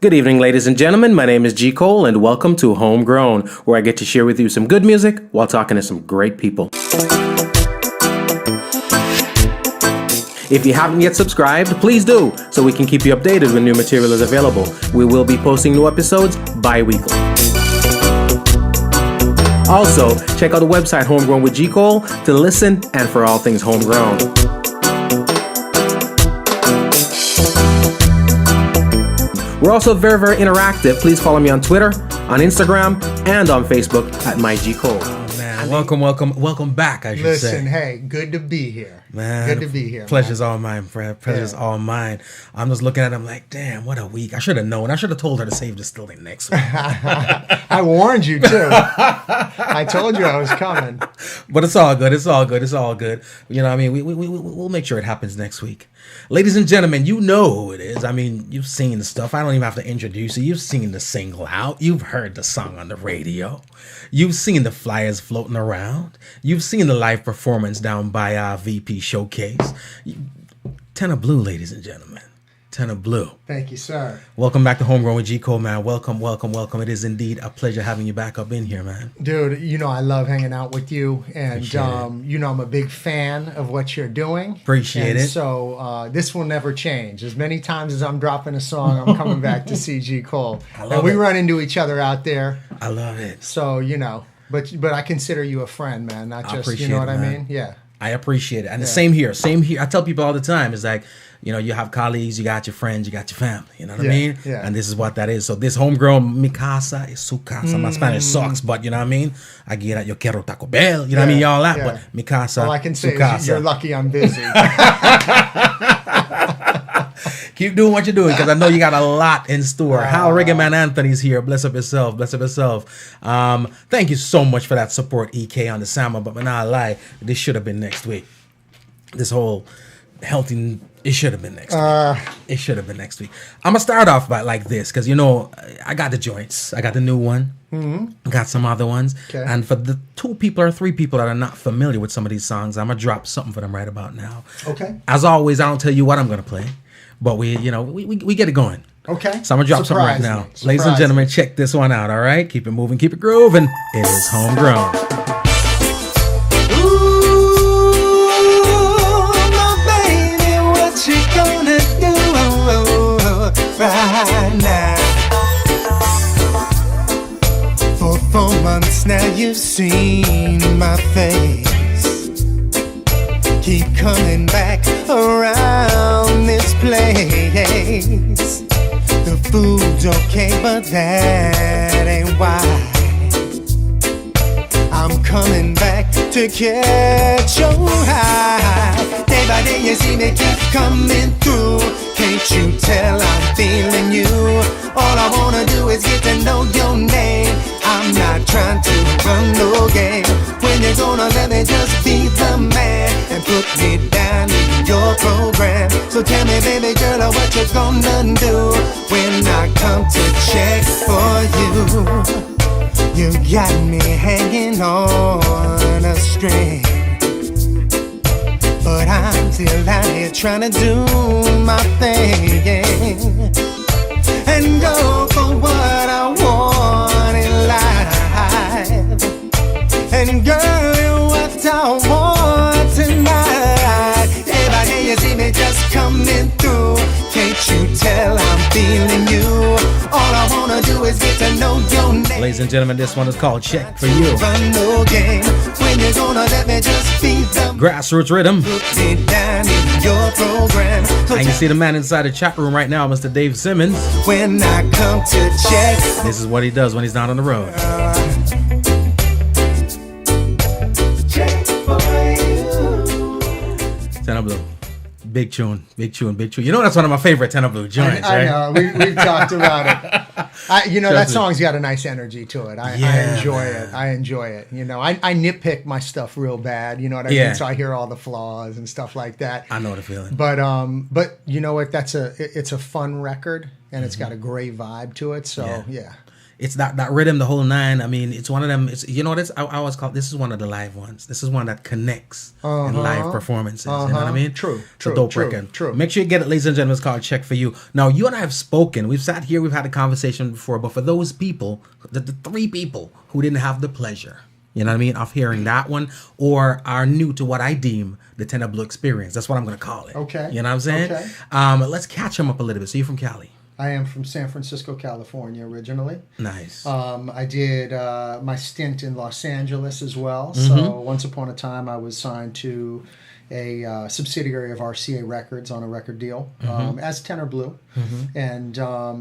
Good evening, ladies and gentlemen. My name is G. Cole, and welcome to Homegrown, where I get to share with you some good music while talking to some great people. If you haven't yet subscribed, please do, so we can keep you updated when new material is available. We will be posting new episodes bi-weekly. Also, check out the website Homegrown with G. Cole to listen and for all things homegrown. We're also very, very interactive. Please follow me on Twitter, on Instagram, and on Facebook at MyGCole. Oh, man. Welcome back, I should say. Listen, hey, good to be here. Man, good to be here. Pleasure's all mine, Fred. Pleasure's all mine. I'm just looking at him like, damn, what a week. I should have known. I should have told her to save this till next week. I warned you, too. I told you I was coming. But it's all good. It's all good. It's all good. You know what I mean? We'll make sure it happens next week. Ladies and gentlemen, you know who it is. I mean, you've seen the stuff. I don't even have to introduce you. You've seen the single out. You've heard the song on the radio. You've seen the flyers floating around. You've seen the live performance down by our VP Showcase. Tenor Blue, ladies and gentlemen. Tenor Blue. Thank you, sir. Welcome back to Homegrown with G. Cole, man. Welcome. It is indeed a pleasure having you back up in here, man. Dude, you know I love hanging out with you. And, you know I'm a big fan of what you're doing. Appreciate it. So this will never change. As many times as I'm dropping a song, I'm coming back to see G. Cole. And we run into each other out there. I love it. So, you know, but I consider you a friend, man. Not just, you know what I mean? Yeah. I appreciate it. And the same here. I tell people all the time, it's like, you know, you have colleagues, you got your friends, you got your family. You know what I mean? Yeah. And this is what that is. So this homegrown, mi casa es su casa. My Spanish sucks, but you know what I mean? I get at yo quiero Taco Bell. You know what I mean? Y'all that, but mi casa, all I can say su casa. is you're lucky I'm busy. Keep doing what you're doing, because I know you got a lot in store. How Reggae Man Anthony's here. Bless up yourself. Bless up yourself. Thank you so much for that support, EK, on the summer. But when I lie, this should have been next week. This whole healthy, it should have been next week. It should have been next week. I'm going to start off like this, because, you know, I got the joints. I got the new one. Mm-hmm. Got some other ones. Okay. And for the 2 people or 3 people that are not familiar with some of these songs, I'm going to drop something for them right about now. Okay. As always, I don't tell you what I'm going to play. But we get it going. Okay. So I'm going to drop something right now. Ladies and gentlemen, check this one out, all right? Keep it moving, keep it grooving. It is Homegrown. Ooh, my baby, what you gonna do right now? For 4 months now you've seen my face. Keep coming back around this place. The food's okay, but that ain't why. I'm coming back to catch your eye. Day by day you see me keep coming through. Can't you tell I'm feeling you? All I wanna do is get to know your name. I'm not trying to run no game. When you're gonna let me just be the man and put me down in your program. So tell me, baby girl, what you gonna do when I come to check for you? You got me hanging on a string, but I'm still out here trying to do my thing and go for what I want in life. And girl, you're what I want tonight. Day by day you see me just coming through. Can't you tell I'm feeling you? All I wanna do is get to know your name. Ladies and gentlemen, this one is called Check For You. Run no game. When you're gonna let me just be the Grassroots rhythm. put me down in your program. So And you see the man inside the chat room right now, Mr. Dave Simmons. when I come to check, This is what he does when he's not on the road. check for you. Tenor Blue. Big tune. You know that's one of my favorite Tenor Blue joints, I right? know. We've talked about it. You know, that song's got a nice energy to it. I enjoy it. I enjoy it. You know, I nitpick my stuff real bad. You know what I mean? So I hear all the flaws and stuff like that. I know the feeling. But you know what? It's a fun record, and it's got a great vibe to it. So yeah. It's that rhythm, the whole nine. I mean, it's one of them. It's, you know, this I always call, this is one of the live ones. This is one that connects in live performances. You know what I mean? True. It's a dope record. True. Make sure you get it, ladies and gentlemen. It's called Check For You. Now, you and I have spoken. We've sat here. We've had a conversation before. But for those people, the 3 people who didn't have the pleasure, you know what I mean, of hearing that one, or are new to what I deem the Tenor Blue experience. That's what I'm going to call it. Okay. You know what I'm saying? Okay. Let's catch them up a little bit. So you're from Cali? I am from San Francisco, California, originally. Nice. I did my stint in Los Angeles as well. So once upon a time, I was signed to a subsidiary of RCA Records on a record deal as Tenor Blue. And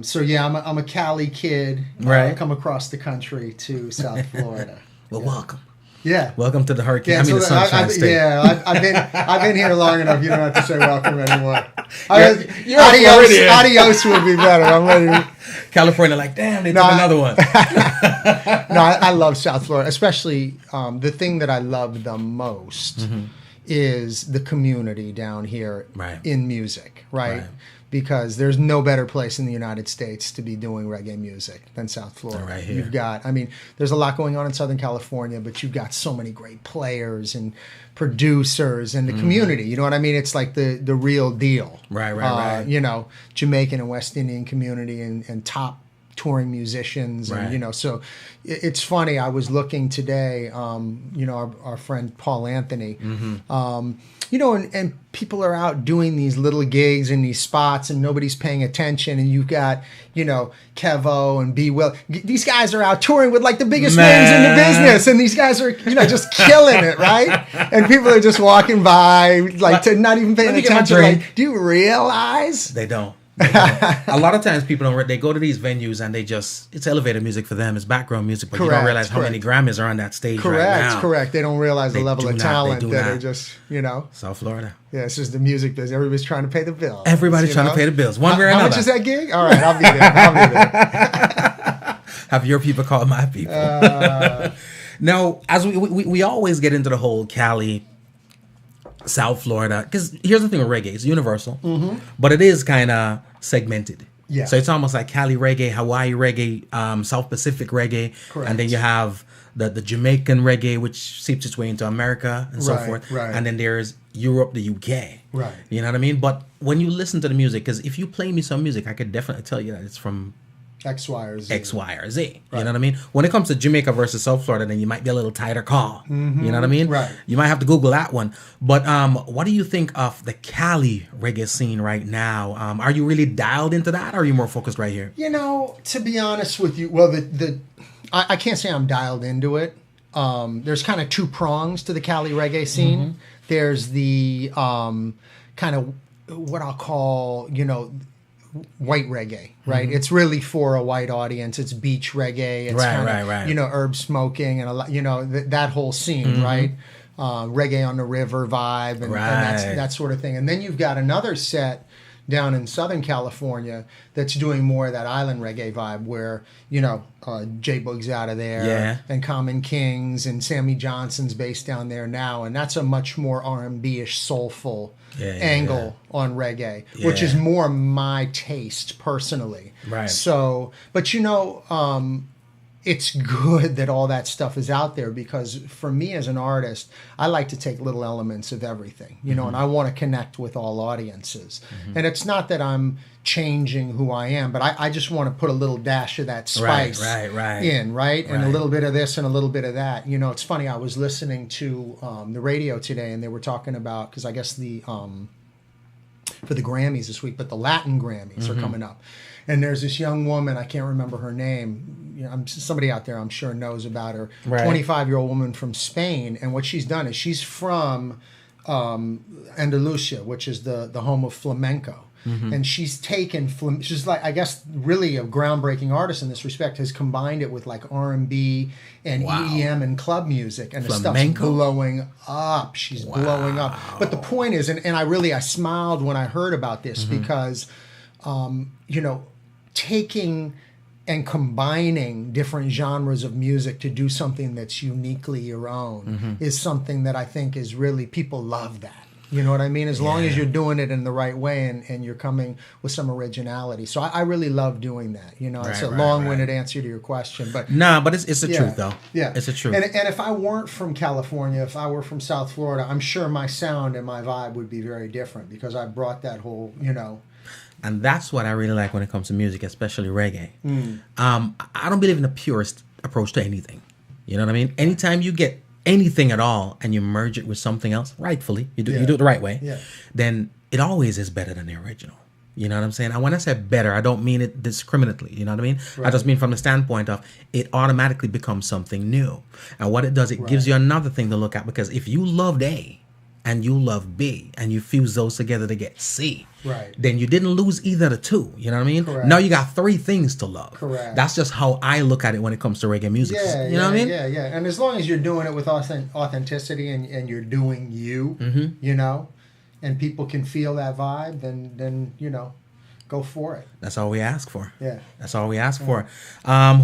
so, yeah, I'm a Cali kid. Right. Come across the country to South Florida. Well, welcome. Yeah. Welcome to the hurricane. Yeah, the Sunshine State. Yeah, I've been here long enough. You don't have to say welcome anymore. You're adios would be better. I'm ready. California, like, damn, they took another one. No, I love South Florida, especially the thing that I love the most is the community down here in music, right? Because there's no better place in the United States to be doing reggae music than South Florida. Right here. You've got, I mean, there's a lot going on in Southern California, but you've got so many great players and producers and the community. You know what I mean? It's like the real deal. Right. You know, Jamaican and West Indian community and top touring musicians. And, you know, so it's funny. I was looking today, you know, our friend Paul Anthony, you know, and people are out doing these little gigs in these spots and nobody's paying attention. And you've got, you know, Kevo and B. Will. These guys are out touring with like the biggest names in the business. And these guys are, you know, just killing it, right? And people are just walking by, like, to not even paying attention. Like, do you realize? They don't. A lot of times people don't. They go to these venues and they just, it's elevator music for them. It's background music, but you don't realize how many Grammys are on that stage right now. Correct. They don't realize the level of talent that are just, you know. South Florida. Yeah, it's just the music business. Everybody's trying to pay the bills. Everybody's trying to pay the bills. One way or another. How much is that gig? All right, I'll be there. Have your people call my people. Now, as we always get into the whole Cali, South Florida, because here's the thing with reggae, it's universal, but it is kind of segmented. Yeah. So it's almost like Cali reggae, Hawaii reggae, South Pacific reggae, and then you have the Jamaican reggae, which seeps its way into America and so forth. Right. And then there's Europe, the UK. Right. You know what I mean? But when you listen to the music, because if you play me some music, I could definitely tell you that it's from X, Y, or Z. X, Y, or Z. You know what I mean? When it comes to Jamaica versus South Florida, then you might be a little tighter call. You know what I mean? Right. You might have to Google that one. But what do you think of the Cali reggae scene right now? Are you really dialed into that, or are you more focused right here? You know, to be honest with you, well, I can't say I'm dialed into it. There's kind of 2 prongs to the Cali reggae scene. There's the kind of what I'll call, you know, white reggae, right? It's really for a white audience. It's beach reggae. It's right. You know, herb smoking and a lot, you know, that whole scene, right? Reggae on the river vibe and that sort of thing. And then you've got another set down in Southern California that's doing more of that island reggae vibe where, you know, J-Boog's out of there and Common Kings and Sammy Johnson's based down there now. And that's a much more R&B-ish soulful angle on reggae, which is more my taste personally. Right. So, but you know, it's good that all that stuff is out there because for me as an artist, I like to take little elements of everything, you know, and I want to connect with all audiences. And it's not that I'm changing who I am, but I just want to put a little dash of that spice in, right? And a little bit of this and a little bit of that. You know, it's funny, I was listening to the radio today and they were talking about, because I guess the for the Grammys this week, but the Latin Grammys are coming up. And there's this young woman, I can't remember her name. You know, somebody out there I'm sure knows about her. 25-year-old woman from Spain. And what she's done is she's from Andalusia, which is the home of flamenco. And she's taken, she's like, I guess, really a groundbreaking artist in this respect, has combined it with like R&B and EDM and club music. And the stuff's blowing up. She's blowing up. But the point is, and I smiled when I heard about this because, you know, taking and combining different genres of music to do something that's uniquely your own is something that I think is really, people love that. You know what I mean? As long as you're doing it in the right way and you're coming with some originality. So I really love doing that. You know, it's a long-winded answer to your question, but but it's the truth though. Yeah, it's the truth. And if I weren't from California, if I were from South Florida, I'm sure my sound and my vibe would be very different because I brought that whole, you know. And that's what I really like when it comes to music, especially reggae. I don't believe in the purest approach to anything. You know what I mean? Anytime you get anything at all and you merge it with something else, rightfully, you do it the right way, then it always is better than the original. You know what I'm saying? And when I say better, I don't mean it discriminately. You know what I mean? Right. I just mean from the standpoint of it automatically becomes something new. And what it does, it gives you another thing to look at, because if you loved A and you love B and you fuse those together to get C, then you didn't lose either of the two. You know what I mean? Correct. Now you got three things to love. Correct. That's just how I look at it when it comes to reggae music. You know what I mean? Yeah. And as long as you're doing it with authenticity and you're doing you, you know, and people can feel that vibe, then you know, go for it. That's all we ask for. Yeah. That's all we ask for.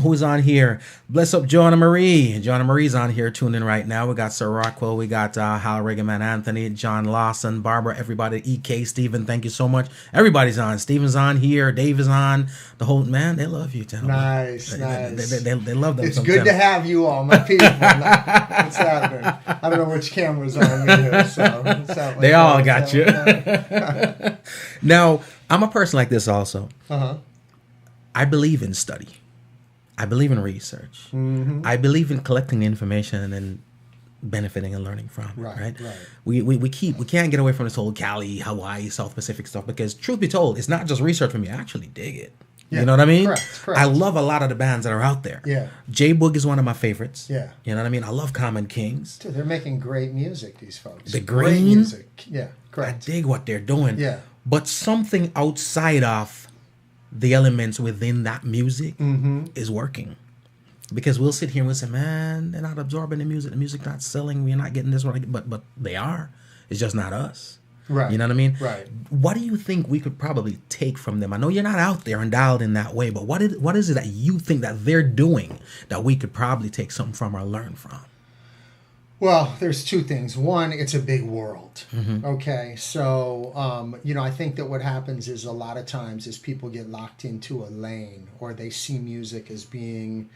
Who's on here? Bless up Joanna Marie. Joanna Marie's on here tuning in right now. We got Sir Rockwell. We got Hal Reggae Man Anthony, John Lawson, Barbara, everybody, EK, Stephen. Thank you so much. Everybody's on. Stephen's on here. Dave is on. The whole, man, they love you, gentlemen. Nice. They love them. It's good to have you all, my people. What's happening? I don't know which camera's on here, so they all got you. Now, I'm a person like this also. I believe in study. I believe in research. I believe in collecting information and then benefiting and learning from. Right. We can't get away from this whole Cali, Hawaii, South Pacific stuff, because truth be told, it's not just research for me. I actually dig it. You know what I mean? Correct. I love a lot of the bands that are out there. Yeah. J-Boog is one of my favorites. Yeah. You know what I mean? I love Common Kings. Dude, they're making great music, these folks. The great Green. music. Yeah, correct. I dig what they're doing. Yeah. But something outside of the elements within that music is working. Because we'll sit here and we'll say, man, they're not absorbing the music not selling, we're not getting this one, but they are. It's just not us. Right. You know what I mean? Right. What do you think we could probably take from them? I know you're not out there and dialed in that way, but what is it that you think that they're doing that we could probably take something from or learn from? Well, there's two things. One, it's a big world. Okay, so you know, I think that what happens is a lot of times is people get locked into a lane, or they see music as being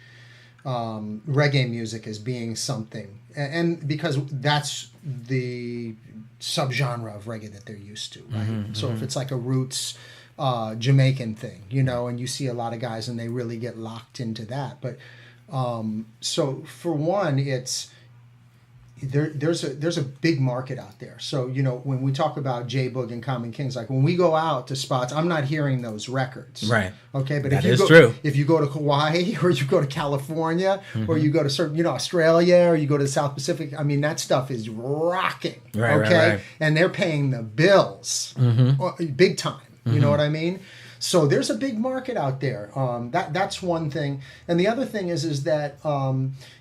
reggae music as being something, and because that's the subgenre of reggae that they're used to, right? So if it's like a roots Jamaican thing, you know, and you see a lot of guys and they really get locked into that, but so for one, it's there's a big market out there. So, you know, when we talk about J-Boog and Common Kings, like when we go out to spots, I'm not hearing those records. Right. Okay, but that is true. If you go to Hawaii, or you go to California, or you go to certain, you know, Australia, or you go to the South Pacific, I mean, that stuff is rocking. Right. And they're paying the bills big time. You know what I mean? So there's a big market out there. That's one thing. And the other thing is that,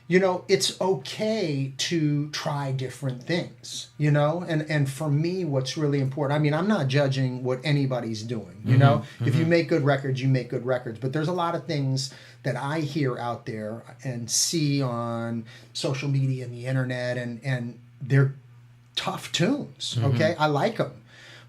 you know, it's okay to try different things, you know? And for me, what's really important, I mean, I'm not judging what anybody's doing, you know? If you make good records, you make good records. But there's a lot of things that I hear out there and see on social media and the internet, and they're tough tunes, okay? I like them.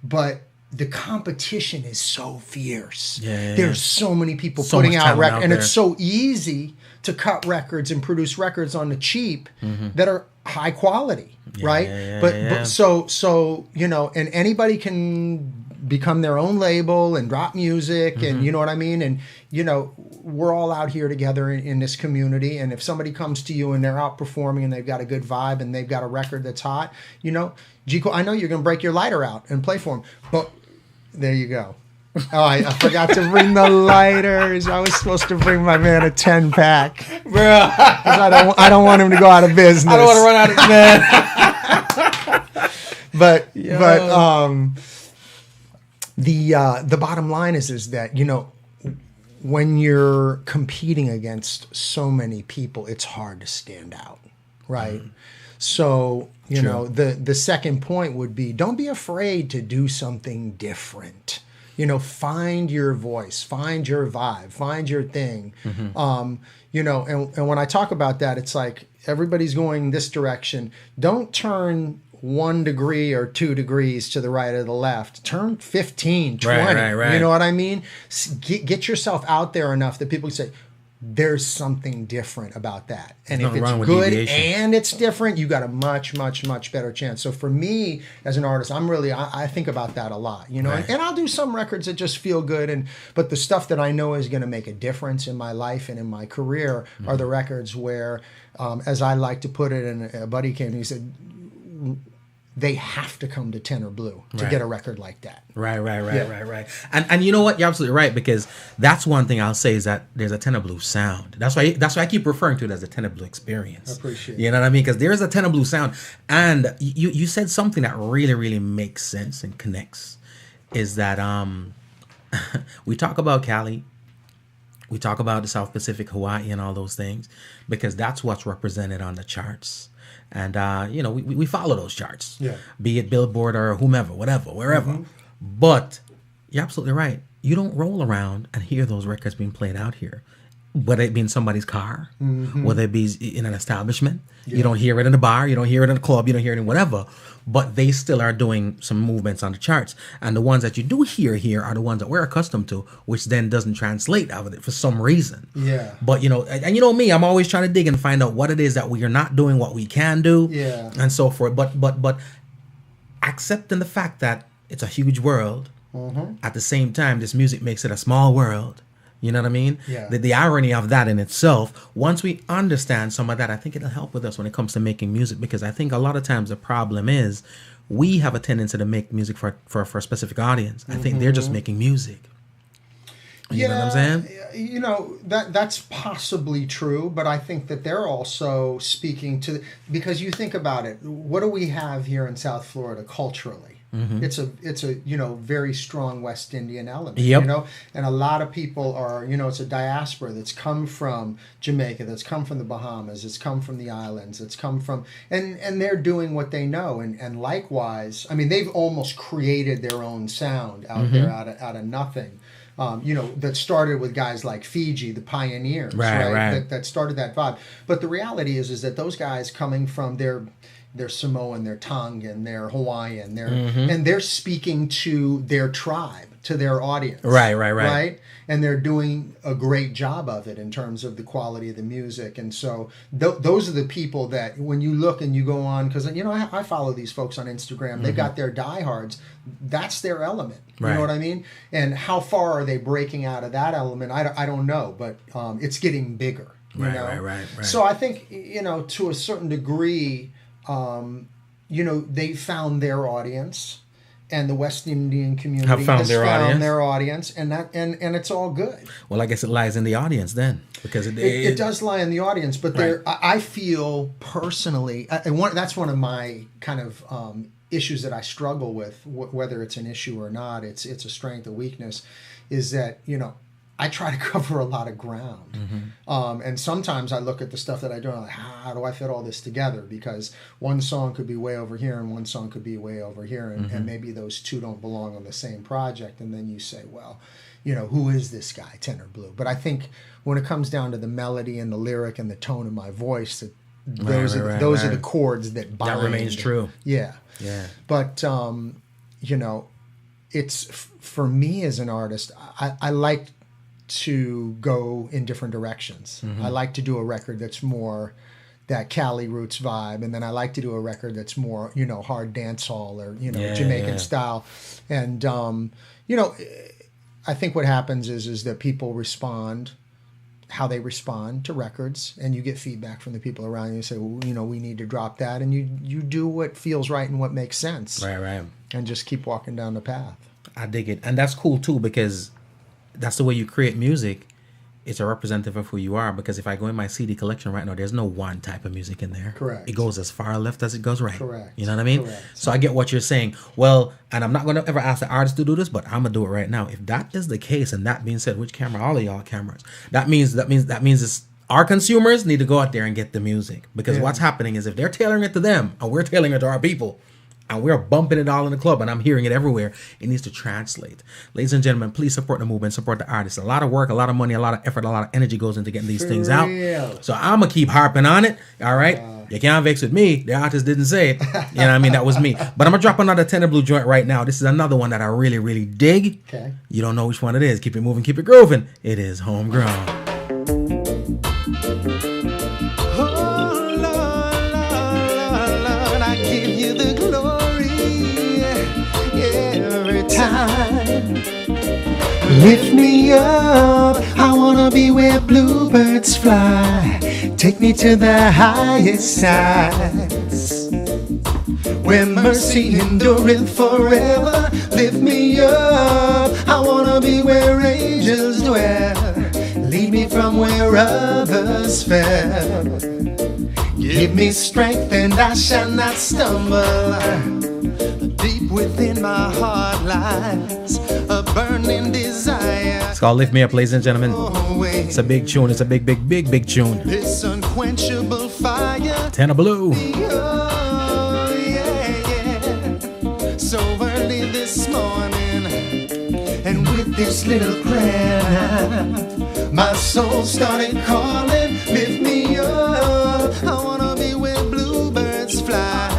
But the competition is so fierce. There's so many people putting out records, and it's so easy to cut records and produce records on the cheap that are high quality, right? But so you know, and anybody can become their own label and drop music, and you know what I mean? And you know, we're all out here together in this community, and if somebody comes to you and they're out performing and they've got a good vibe and they've got a record that's hot, you know, Gico, I know you're going to break your lighter out and play for them, but there you go. Oh, I forgot to bring the lighters. I was supposed to bring my man a 10-pack. Bro. I don't want him to go out of business. I don't want to run out of man. The bottom line is that, you know, when you're competing against so many people, it's hard to stand out, right? So, you know, the second point would be, don't be afraid to do something different. You know, find your voice, find your vibe, find your thing. You know, and when I talk about that, it's like everybody's going this direction. Don't turn 1 degree or 2 degrees to the right or the left. Turn 15, 20. Right. You know what I mean? Get yourself out there enough that people can say, there's something different about that. And if it's good and it's different, you got a much, much, much better chance. So for me as an artist, I think about that a lot, you know, and I'll do some records that just feel good. But the stuff that I know is going to make a difference in my life and in my career are the records where, as I like to put it, and a buddy came and he said, they have to come to Tenor Blue to get a record like that. Right. And you know what? You're absolutely right, because that's one thing I'll say is that there's a Tenor Blue sound. That's why I keep referring to it as the Tenor Blue experience. I appreciate it. You know what I mean? Because there's a Tenor Blue sound. And you said something that really, really makes sense and connects, is that we talk about Cali, we talk about the South Pacific, Hawaii, and all those things, because that's what's represented on the charts. And, you know, we follow those charts, be it Billboard or whomever, whatever, wherever. But you're absolutely right. You don't roll around and hear those records being played out here, whether it be in somebody's car, whether it be in an establishment. You don't hear it in a bar. You don't hear it in a club. You don't hear it in whatever. But they still are doing some movements on the charts. And the ones that you do hear here are the ones that we're accustomed to, which then doesn't translate out of it for some reason. Yeah. But, you know, and you know me, I'm always trying to dig and find out what it is that we are not doing, what we can do, and so forth. But accepting the fact that it's a huge world, at the same time, this music makes it a small world. You know what I mean? Yeah. The irony of that in itself, once we understand some of that, I think it'll help with us when it comes to making music, because I think a lot of times the problem is we have a tendency to make music for a specific audience. I think they're just making music. You know what I'm saying? You know, that's possibly true, but I think that they're also speaking to, because you think about it, what do we have here in South Florida culturally? It's a you know, very strong West Indian element, you know, and a lot of people are, you know, it's a diaspora that's come from Jamaica, that's come from the Bahamas, it's come from the islands, it's come from, and they're doing what they know, and likewise, I mean, they've almost created their own sound out there out of nothing. You know, that started with guys like Fiji, the pioneers, right? That started that vibe. But the reality is that those guys coming from their Samoan, their Tongan, their Hawaiian, and they're speaking to their tribe, to their audience. Right? And they're doing a great job of it in terms of the quality of the music. And so those are the people that when you look and you go on, because, you know, I follow these folks on Instagram. They've got their diehards. That's their element. You know what I mean? And how far are they breaking out of that element? I don't know, but it's getting bigger. You know? Right. So I think, you know, to a certain degree, you know, they found their audience, and the West Indian community has found their audience, and it's all good. Well, I guess it lies in the audience then, because it does lie in the audience. But I feel personally, that's one of my kind of issues that I struggle with, whether it's an issue or not. It's a strength, a weakness, is that, you know, I try to cover a lot of ground. And sometimes I look at the stuff that I do and I'm like, how do I fit all this together? Because one song could be way over here and one song could be way over here. And maybe those two don't belong on the same project. And then you say, well, you know, who is this guy, Tenor Blue? But I think when it comes down to the melody and the lyric and the tone of my voice, that those are the chords that bind. That remains true. Yeah. But, you know, it's, for me as an artist, I like to go in different directions. I like to do a record that's more that Cali roots vibe, and then I like to do a record that's more, you know, hard dancehall or, you know, Jamaican style. And you know, I think what happens is that people respond how they respond to records, and you get feedback from the people around you. You say, well, you know, we need to drop that, and you do what feels right and what makes sense. Right. And just keep walking down the path. I dig it. And that's cool too, because that's the way you create music. It's a representative of who you are, because if I go in my CD collection right now, there's no one type of music in there. Correct. It goes as far left as it goes right. Correct. You know what I mean? Correct. So I get what you're saying. Well, and I'm not going to ever ask the artist to do this, but I'm going to do it right now. If that is the case, and that being said, which camera? All of y'all cameras. That means it's our consumers need to go out there and get the music, because what's happening is if they're tailoring it to them and we're tailoring it to our people, and we're bumping it all in the club, and I'm hearing it everywhere. It needs to translate. Ladies and gentlemen, please support the movement, support the artists. A lot of work, a lot of money, a lot of effort, a lot of energy goes into getting these things out. So I'm going to keep harping on it, all right? You can't vex with me. The artist didn't say it. You know what I mean? That was me. But I'm going to drop another Tenor Blue joint right now. This is another one that I really, really dig. Okay. You don't know which one it is. Keep it moving, keep it grooving. It is Homegrown. Oh, Lord, I give you the glory every time. Lift me up, I wanna be where bluebirds fly. Take me to the highest heights, where mercy endureth forever. Lift me up, I wanna be where angels dwell. Lead me from where others fell. Give me strength and I shall not stumble. Deep within my heart lies a burning desire. It's called Lift Me Up, ladies and gentlemen. It's a big tune. It's a big, big, big, big tune. This unquenchable fire. Tenor Blue. Oh, yeah. So early this morning, and with this little prayer, my soul started calling. Lift me up, I wanna be where bluebirds fly.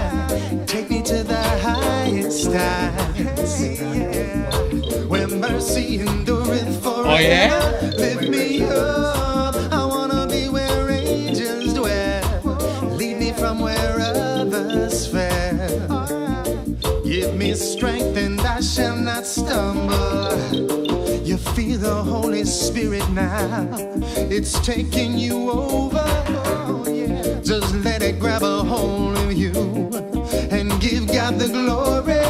Take me to the highest heights, where mercy endureth forever. Oh, yeah? Lift me up, I wanna be where angels dwell. Lead me from where others fell. Give me strength and I shall not stumble. You feel the Holy Spirit now. It's taking you over. Oh, yeah. Just let it grab a hold of you and give God the glory,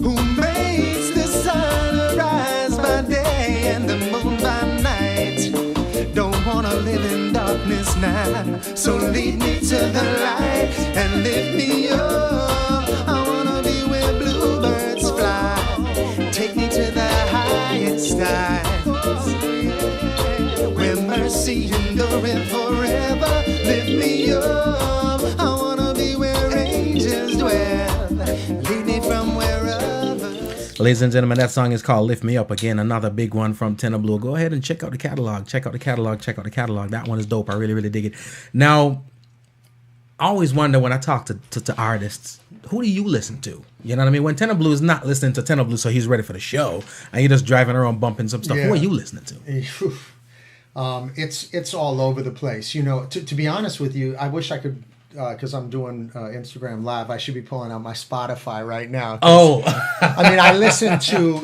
who makes the sun arise by day and the moon by night. Don't wanna live in darkness now, so lead me to the light and lift me up. I wanna be where bluebirds fly. Take me to the highest heights, where mercy endureth forever. Lift me up, I wanna be where angels dwell. Lead me from where others. Ladies and gentlemen, that song is called Lift Me Up. Again, another big one from Tenor Blue. Go ahead and check out the catalog. Check out the catalog. Check out the catalog. That one is dope. I really, really dig it. Now, I always wonder when I talk to artists, who do you listen to? You know what I mean? When Tenor Blue is not listening to Tenor Blue, so he's ready for the show, and you're just driving around bumping some stuff. Yeah. Who are you listening to? It's all over the place. You know, to be honest with you, I wish I could, because I'm doing Instagram Live. I should be pulling out my Spotify right now. Oh, I mean, I listen to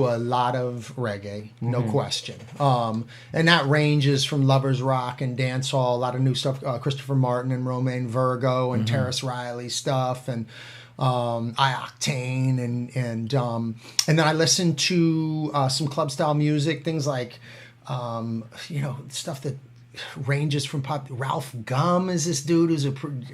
a lot of reggae, no question. And that ranges from lovers rock and dancehall, a lot of new stuff. Christopher Martin and Romain Virgo and Terrace Riley stuff, and iOctane, and then I listen to some club style music, things like stuff that ranges from pop. Ralph Gum is this dude who's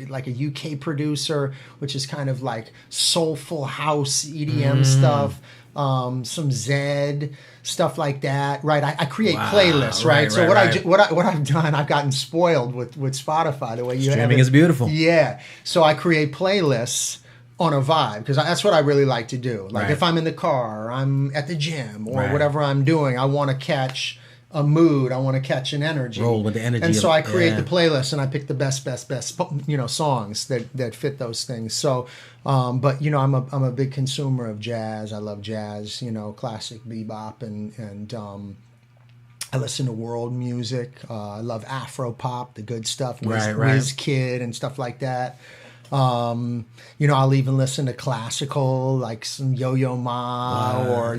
like a UK producer, which is kind of like soulful house EDM stuff. Some Zed stuff like that, right? I create playlists, right? So what I've done, I've gotten spoiled with Spotify the way you streaming is beautiful. Yeah, so I create playlists on a vibe, because that's what I really like to do. Like if I'm in the car, or I'm at the gym, or whatever I'm doing, I want to catch a mood. I want to catch an energy. Roll with the energy. And so I create the playlist, and I pick the best, songs that fit those things. So, but I'm a big consumer of jazz. I love jazz, classic bebop, and I listen to world music. I love Afro pop, the good stuff, Wizkid and stuff like that. I'll even listen to classical, like some Yo-Yo Ma, or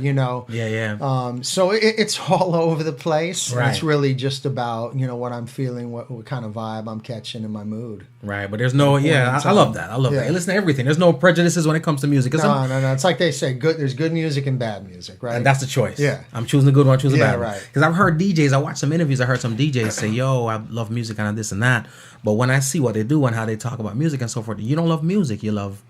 so it's all over the place. Right. It's really just about what I'm feeling, what kind of vibe I'm catching in my mood. Right, but there's no I love that. I love that. I listen to everything. There's no prejudices when it comes to music. No. It's like they say, there's good music and bad music, right? And that's the choice. Yeah, I'm choosing the good one. I choose the bad one. Right. Because I've heard DJs. I watched some interviews. I heard some DJs say, "Yo, I love music and this and that." But when I see what they do and how they talk about music and so forth, you don't love music. You love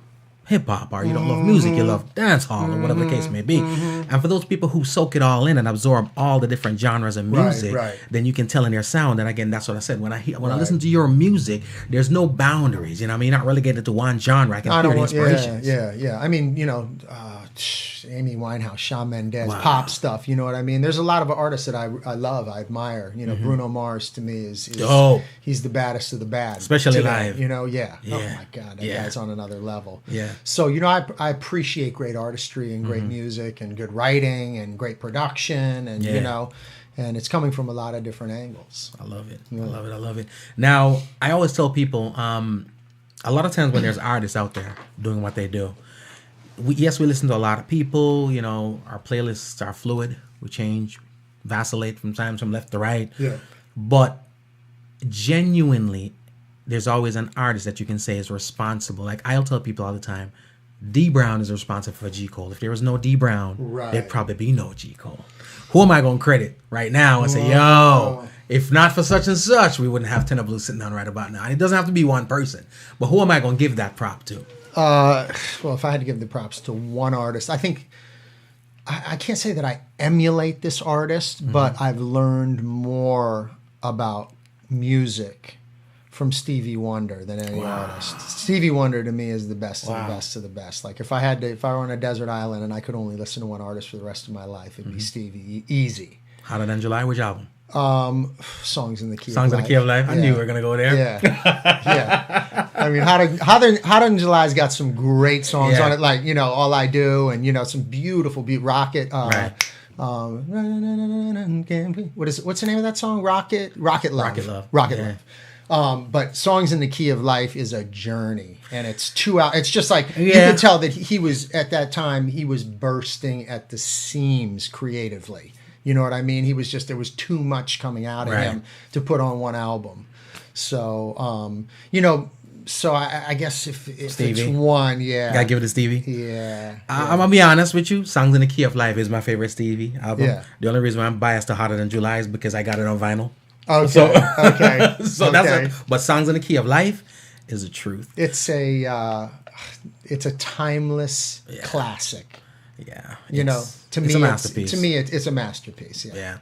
hip hop, or you don't love music, you love dance hall, or whatever the case may be. And for those people who soak it all in and absorb all the different genres of music, then you can tell in their sound. And again, that's what I said. When I listen to your music, there's no boundaries. You know what I mean? You're not relegated to one genre. I can hear the inspirations. Yeah. I mean, Amy Winehouse, Shawn Mendes, pop stuff. You know what I mean? There's a lot of artists that I love, I admire. You know, Bruno Mars to me is dope. He's the baddest of the bad, especially today, live. You know, Oh my God, that guy's on another level. Yeah. So you know, I appreciate great artistry and great music and good writing and great production, and you know. And it's coming from a lot of different angles. I love it. I love it. Now, I always tell people, a lot of times when there's artists out there doing what they do, we listen to a lot of people. You know, our playlists are fluid. We change, vacillate from left to right. Yeah. But genuinely, there's always an artist that you can say is responsible. Like I'll tell people all the time, D Brown is responsible for G Cole. If there was no D Brown, there'd probably be no G Cole. Who am I going to credit right now and say, yo, if not for such and such, we wouldn't have Tenor Blue sitting down right about now. And it doesn't have to be one person. But who am I going to give that prop to? Well, if I had to give the props to one artist, I think I can't say that I emulate this artist, but I've learned more about music from Stevie Wonder than any artist. Stevie Wonder to me is the best of the best of the best. Like if I were on a desert island and I could only listen to one artist for the rest of my life, it'd be Stevie. Easy. Hotter Than July, which album? Songs in the Key of Life. Songs in the Key of Life. I knew you were gonna go there. Yeah. I mean, Hotter Than July's got some great songs on it, like, you know, All I Do, and, you know, some beautiful beat. Rocket. What's the name of that song? Rocket Love. Rocket Love. But Songs in the Key of Life is a journey, and it's 2 hours. It's just like you can tell that he was at that time, he was bursting at the seams creatively. You know what I mean? There was too much coming out of him to put on one album. So, you know, so I guess if it's one, gotta give it to Stevie. Yeah. I'm gonna be honest with you. Songs in the Key of Life is my favorite Stevie album. Yeah. The only reason why I'm biased to Hotter Than July is because I got it on vinyl. Okay. That's but Songs in the Key of Life is the truth. It's a timeless classic. Yeah. You know, to me, it's a masterpiece. It's a masterpiece. Yeah.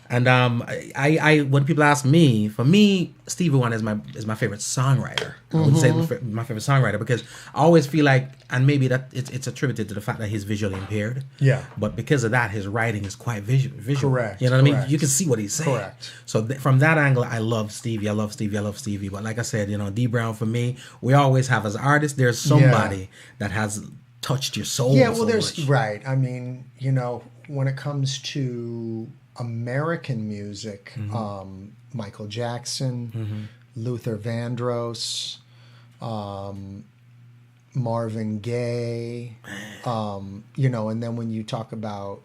And I when people ask me, for me, Stevie Wonder is my favorite songwriter. I would say my favorite songwriter because I always feel like, and maybe that it's attributed to the fact that he's visually impaired. Yeah. But because of that, his writing is quite visual. Correct. You know what I mean? You can see what he's saying. Correct. So from that angle, I love Stevie. I love Stevie. But like I said, you know, D Brown for me, we always have as artists, there's somebody that has touched your soul. Yeah. Well, I mean, you know, when it comes to American music, Michael Jackson, Luther Vandross, Marvin Gaye, you know, and then when you talk about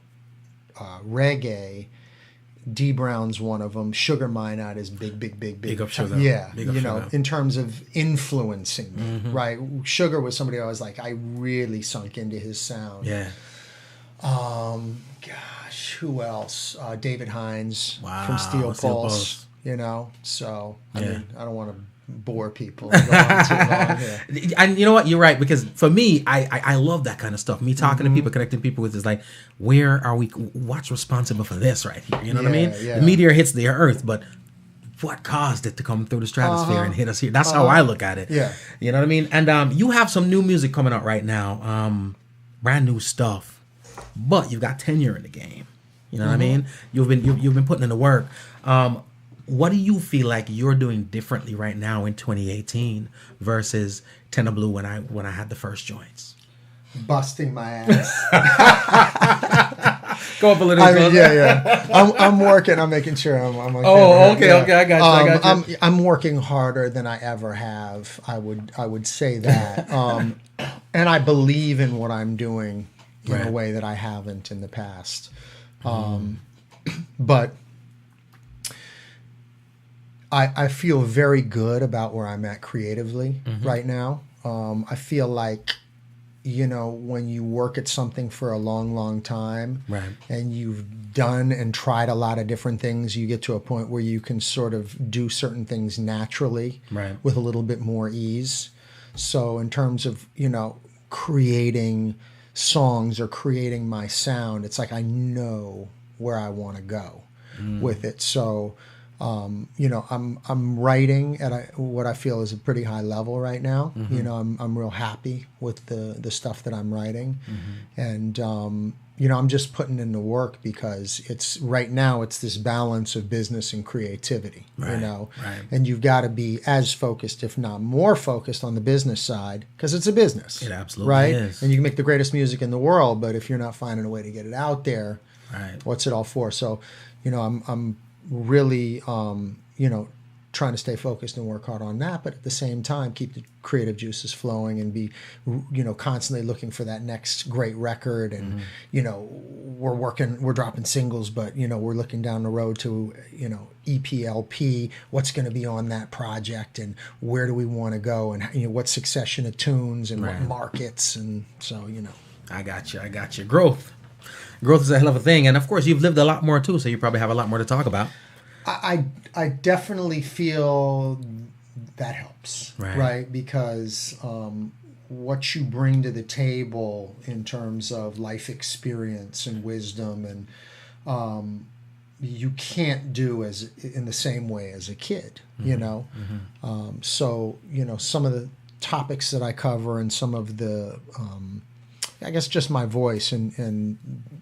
reggae, D Brown's one of them. Sugar Minott is big. Big up Sugar. Yeah, big up you know, Sugar. in terms of influencing me, right? Sugar was somebody I was like, I really sunk into his sound. Yeah. Gosh, who else? David Hines from Steel Pulse. You know, so I mean, I don't want to bore people and go on too long here. And you know what? You're right, because for me, I love that kind of stuff. Me talking to people, connecting people with is like, where are we? What's responsible for this right here? You know what I mean? Yeah. The meteor hits the earth, but what caused it to come through the stratosphere and hit us here? That's how I look at it. Yeah. You know what I mean? And you have some new music coming out right now, brand new stuff, but you've got tenure in the game. You know what I mean? You've been putting in the work. What do you feel like you're doing differently right now in 2018 versus Tenor Blue when I had the first joints? Busting my ass. Go up a little. I'm working. I'm making sure I'm okay. Oh, okay. I got you. I'm working harder than I ever have. I would say that. And I believe in what I'm doing in a way that I haven't in the past. But I feel very good about where I'm at creatively right now. I feel like, you know, when you work at something for a long, long time, and you've done and tried a lot of different things, you get to a point where you can sort of do certain things naturally with a little bit more ease. So in terms of, you know, creating songs or creating my sound, it's like I know where I want to go with it. So, you know, I'm writing at what I feel is a pretty high level right now. You know, I'm real happy with the stuff that I'm writing, and you know, I'm just putting in the work because it's right now it's this balance of business and creativity. You know, and you've got to be as focused, if not more focused, on the business side because it's a business. It absolutely is. And you can make the greatest music in the world, but if you're not finding a way to get it out there, what's it all for? So, you know, I'm really, you know, trying to stay focused and work hard on that, but at the same time, keep the creative juices flowing and be, you know, constantly looking for that next great record. And, you know, we're dropping singles, but, you know, we're looking down the road to, you know, EPLP, what's going to be on that project and where do we want to go and, you know, what succession of tunes and what markets. And so, you know. I got you. Growth is a hell of a thing. And of course, you've lived a lot more too, so you probably have a lot more to talk about. I definitely feel that helps, right? Because what you bring to the table in terms of life experience and wisdom, and you can't do as in the same way as a kid, you know. So you know, some of the topics that I cover and some of the I guess just my voice and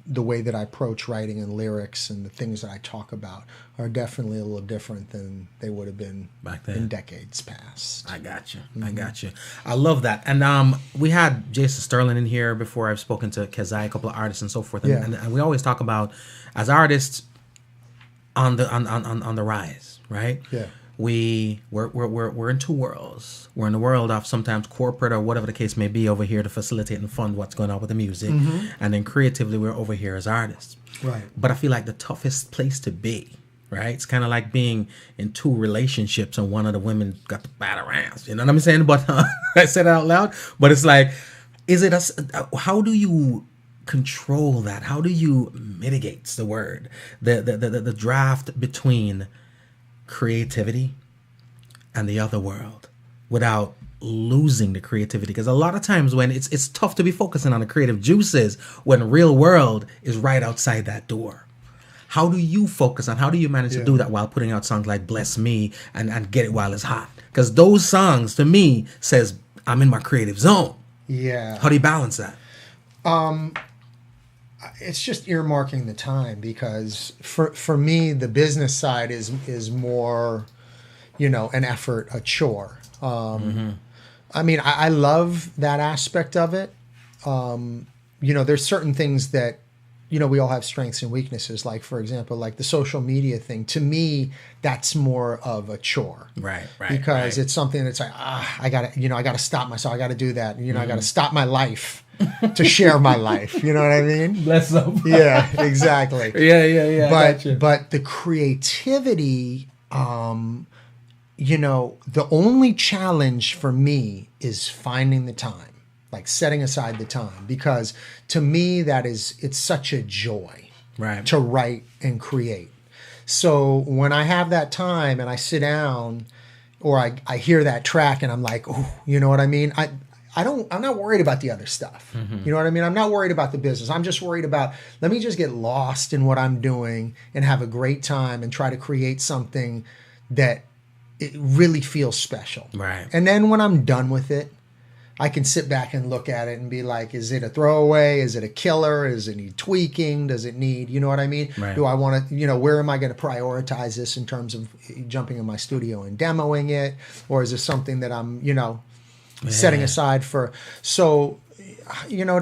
the way that I approach writing and lyrics and the things that I talk about are definitely a little different than they would have been back then in decades past. I got you. I love that. And we had Jason Sterling in here before. I've spoken to Kezai, a couple of artists and so forth. And we always talk about as artists on the rise, right? Yeah. We're in two worlds. We're in the world of sometimes corporate or whatever the case may be over here to facilitate and fund what's going on with the music, and then creatively we're over here as artists. Right. But I feel like the toughest place to be, right? It's kind of like being in two relationships and one of the women got the better ass. You know what I'm saying? But I said it out loud. But it's like, how do you control that? How do you mitigate's the word? The draft between creativity and the other world without losing the creativity, because a lot of times when it's tough to be focusing on the creative juices when real world is right outside that door. How do you focus on, how do you manage to do that while putting out songs like Bless Me and Get It While It's Hot? Because those songs to me says I'm in my creative zone. Yeah. How do you balance that? It's just earmarking the time, because for me the business side is more, you know, an effort, a chore. I mean, I love that aspect of it. You know, there's certain things that, you know, we all have strengths and weaknesses. Like, for example, like the social media thing. To me, that's more of a chore. Right. Because it's something that's like, I gotta stop myself. I gotta do that. You know, I gotta stop my life to share my life. You know what I mean? Bless them. Yeah, exactly. Yeah. But the creativity, you know, the only challenge for me is finding the time, like setting aside the time, because to me it's such a joy to write and create. So when I have that time and I sit down or I hear that track and I'm like, oh, you know what I mean? I'm not worried about the other stuff. You know what I mean? I'm not worried about the business. I'm just worried about, let me just get lost in what I'm doing and have a great time and try to create something that it really feels special. Right. And then when I'm done with it, I can sit back and look at it and be like, is it a throwaway? Is it a killer? Does it need tweaking? Does it need, you know what I mean? Right. Do I want to, you know, where am I going to prioritize this in terms of jumping in my studio and demoing it? Or is this something that I'm, you know, setting aside for? So, you know,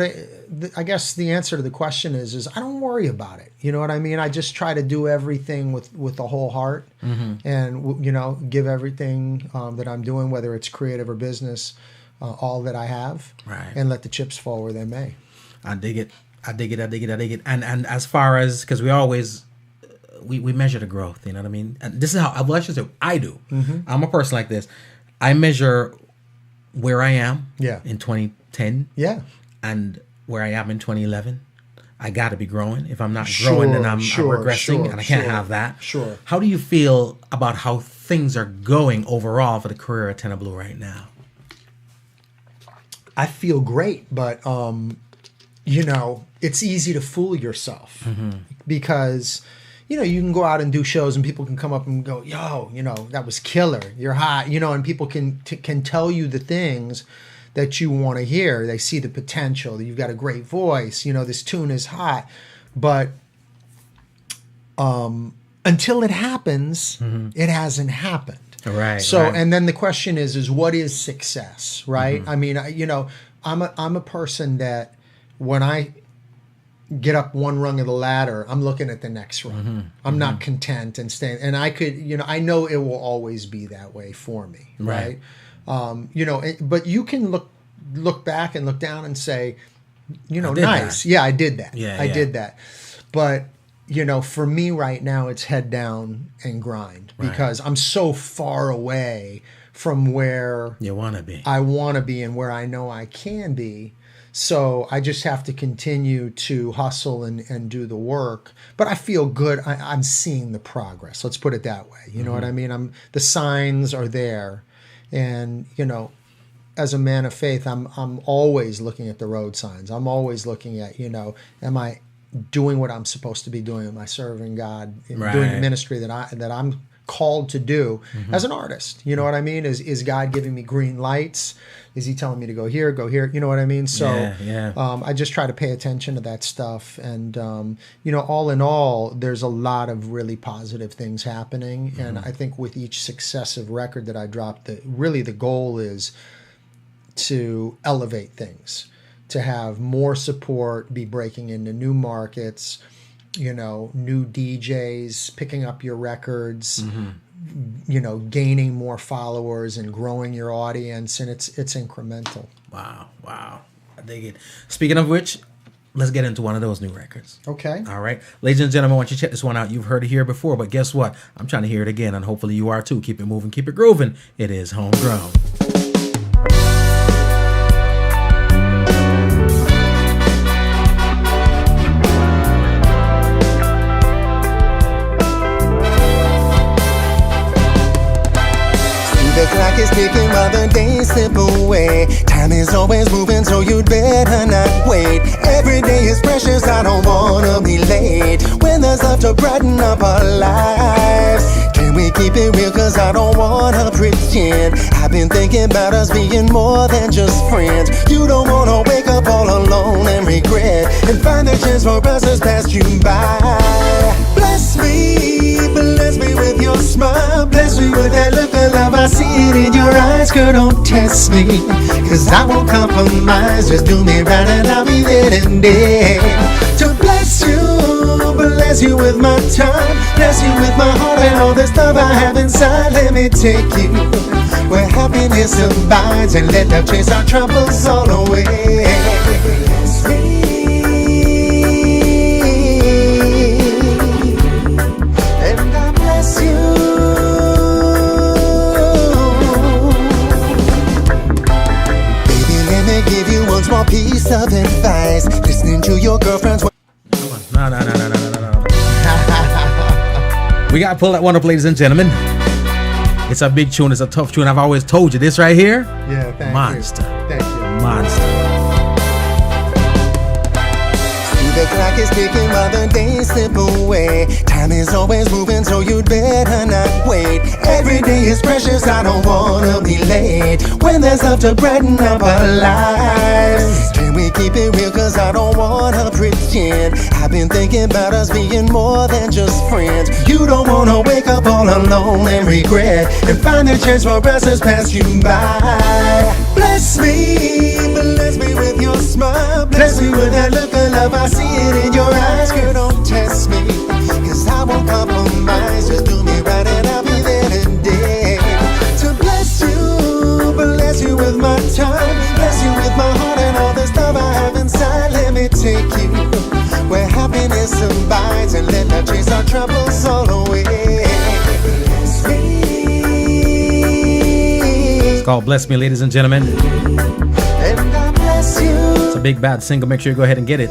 I guess the answer to the question is I don't worry about it. You know what I mean? I just try to do everything with the whole heart, and, you know, give everything that I'm doing, whether it's creative or business, all that I have, and let the chips fall where they may. I dig it. And as far as, because we always, we measure the growth, you know what I mean? And this is how, well, I should say, I do. I'm a person like this. I measure where I am in 2010 and where I am in 2011. I got to be growing. If I'm not growing, then I'm regressing, and I can't have that. How do you feel about how things are going overall for the career of Tenor Blue right now? I feel great, but you know, it's easy to fool yourself because, you know, you can go out and do shows and people can come up and go, yo, you know, that was killer. You're hot, you know, and people can tell you the things that you want to hear. They see the potential. You've got a great voice. You know, this tune is hot. But until it happens, it hasn't happened. Right. So, right. and then the question is what is success, right? I mean, you know, I'm a person that when I get up one rung of the ladder, I'm looking at the next rung. I'm not content and staying. And I could, you know, I know it will always be that way for me, right? You know, but you can look back and look down and say, you know, nice. That. Yeah, I did that. I did that. But, you know, for me right now, it's head down and grind because I'm so far away from where you want to be. I want to be and where I know I can be. So I just have to continue to hustle and do the work. But I feel good. I'm seeing the progress. Let's put it that way. You know what I mean? The signs are there. And, you know, as a man of faith, I'm always looking at the road signs. I'm always looking at, you know, am I doing what I'm supposed to be doing? Am I serving God? Doing the ministry that I'm called to do as an artist? You know what I mean? Is God giving me green lights? Is he telling me to go here, go here? You know what I mean? So I just try to pay attention to that stuff. And, you know, all in all, there's a lot of really positive things happening. And I think with each successive record that I drop, really the goal is to elevate things, to have more support, be breaking into new markets, you know, new DJs, picking up your records, you know, gaining more followers and growing your audience. And it's incremental. Wow. I dig it. Speaking of which, let's get into one of those new records. Okay. All right. Ladies and gentlemen, I want you to check this one out. You've heard it here before, but guess what? I'm trying to hear it again, and hopefully you are too. Keep it moving, keep it grooving. It is Homegrown. The clock is ticking while the days slip away. Time is always moving, so you'd better not wait. Every day is precious, I don't wanna be late. When there's love to brighten up our lives, can we keep it real, cause I don't wanna pretend. I've been thinking about us being more than just friends. You don't wanna wake up all alone and regret, and find the chance for us to pass you by. Bless me with your smile. Bless me with that look of love, I see it in your eyes. Girl, don't test me, cause I won't compromise. Just do me right and I'll be there and there to bless you with my time. Bless you with my heart and all this love I have inside. Let me take you where happiness abides, and let love chase our troubles all away. Bless me. Small piece of advice, listening to your girlfriend's. No. We gotta pull that one up, ladies and gentlemen. It's a big tune, it's a tough tune. I've always told you this right here. Yeah, thank Monster. you. Thank you. Monster. The clock is ticking while the days slip away. Time is always moving, so you'd better not wait. Every day is precious, I don't wanna be late. When there's love to brighten up our lives, can we keep it real, cause I don't wanna pretend. I've been thinking about us being more than just friends. You don't wanna wake up all alone and regret, and find the chance for us to pass you by. Bless me with your smile. Bless me with that look of love, I see it in your eyes. Girl, don't test me, cause I won't compromise. Just do me right and I'll be there today to bless you with my time. Bless you with my heart and all this love I have inside. Let me take you where happiness abides, and let love chase our troubles all away. Bless me. It's called Bless Me, ladies and gentlemen. And I bless you. It's a big bad single. Make sure you go ahead and get it.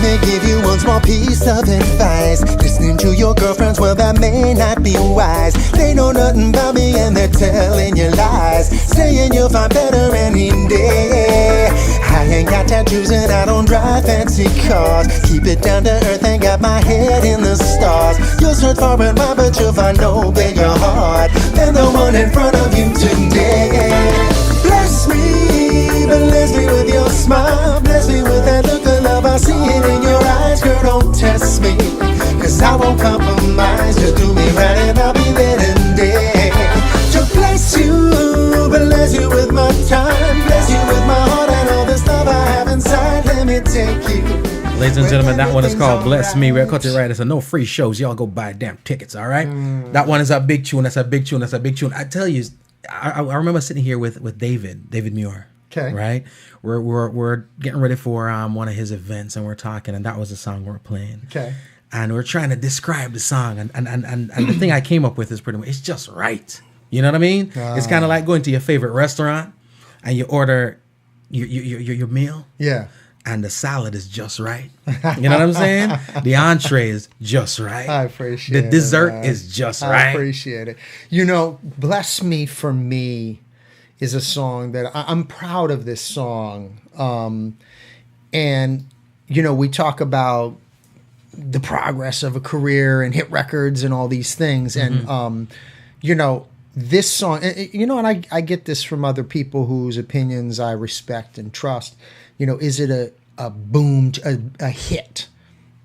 me give you one small piece of advice. Listening to your girlfriends, well, that may not be wise. They know nothing about me and they're telling you lies, saying you'll find better any day. I ain't got tattoos and I don't drive fancy cars. Keep it down to earth and got my head in the stars. You'll search far and wide, but you'll find no bigger heart than the one in front of you today. Bless me, bless me with your smile. Bless me with that look of love, I see it in your eyes. Girl, don't test me, cause I won't compromise. Just do me right and I'll be there today. To bless you with my time. Bless you with my heart and all the stuff I have inside. Let me take you. Ladies and gentlemen, that one is called Bless Me. We're cut it right. It's a no free shows. Y'all go buy damn tickets, all right? That one is a big tune. That's a big tune. That's a big tune. I tell you, I remember sitting here with David Muir. Okay. Right? We're getting ready for one of his events, and we're talking, and that was the song we're playing. Okay. And we're trying to describe the song, and the thing I came up with is pretty much, it's just right. You know what I mean? It's kind of like going to your favorite restaurant, and you order your meal. Yeah. And the salad is just right. You know what I'm saying? The entree is just right. I appreciate it. The dessert is just right. I appreciate it. You know, Bless Me for me is a song that I'm proud of this song. And, you know, we talk about the progress of a career and hit records and all these things. And, you know, this song, you know, and I get this from other people whose opinions I respect and trust. You know, is it a boom, a hit?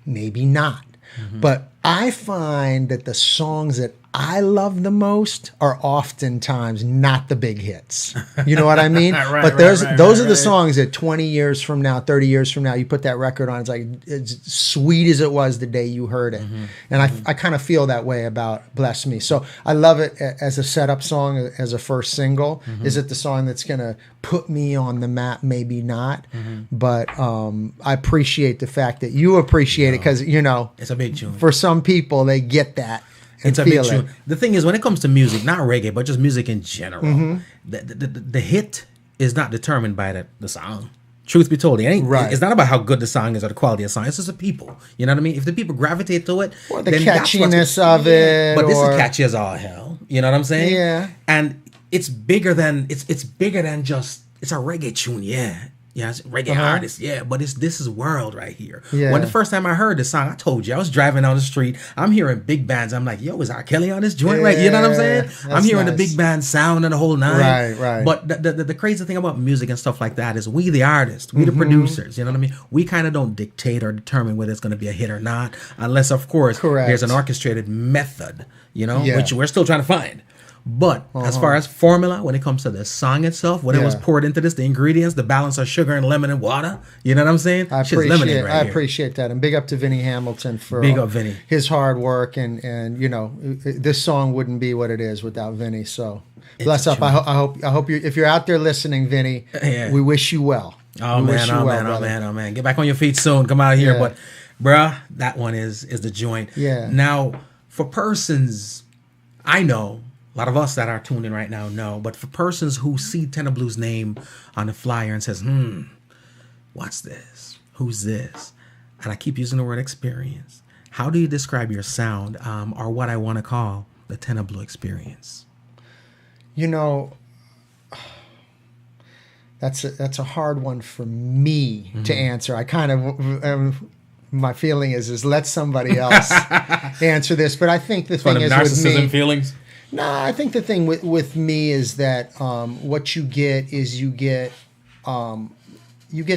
Maybe not. But I find that the songs that I love the most are oftentimes not the big hits. You know what I mean? But those are the songs that 20 years from now, 30 years from now, you put that record on, it's like as sweet as it was the day you heard it. And I kind of feel that way about Bless Me. So I love it as a setup song, as a first single. Is it the song that's going to put me on the map? Maybe not. But I appreciate the fact that you appreciate it, because, you know, it's a big tune. For some people, they get that. It's a big tune. The thing is, when it comes to music, not reggae, but just music in general, the hit is not determined by the song. Truth be told, it's not about how good the song is or the quality of the song. It's just the people. You know what I mean? If the people gravitate to it, or the catchiness of it. But this is catchy as all hell. You know what I'm saying? Yeah. And it's bigger than just, it's a reggae tune, yeah. Yeah, it's reggae artist, yeah, but this is world right here. Yeah. When the first time I heard this song, I told you, I was driving down the street, I'm hearing big bands. I'm like, yo, is R. Kelly on this joint, right? You know what I'm saying? I'm hearing the big band sound and the whole nine. Right. But the crazy thing about music and stuff like that is we, the artists, we the producers, you know what I mean? We kind of don't dictate or determine whether it's going to be a hit or not, unless, of course, there's an orchestrated method, you know, which we're still trying to find. But as far as formula, when it comes to the song itself, what it was poured into this, the ingredients, the balance of sugar and lemon and water, you know what I'm saying? I appreciate that. And big up to Vinnie Hamilton for his hard work. And you know, this song wouldn't be what it is without Vinnie. So bless up. I hope you, if you're out there listening, Vinnie, we wish you well. Oh man. Get back on your feet soon. Come out of here. But bruh, that one is the joint. Yeah. Now, for persons, I know, a lot of us that are tuned in right now know, but for persons who see Tenor Blue's name on the flyer and says, what's this? Who's this? And I keep using the word experience. How do you describe your sound, or what I want to call the Tenor Blue experience? You know, that's a hard one for me to answer. I kind of... my feeling is let somebody else answer this. But I think the thing is with me... feelings? No, I think the thing with me is that what you get is you get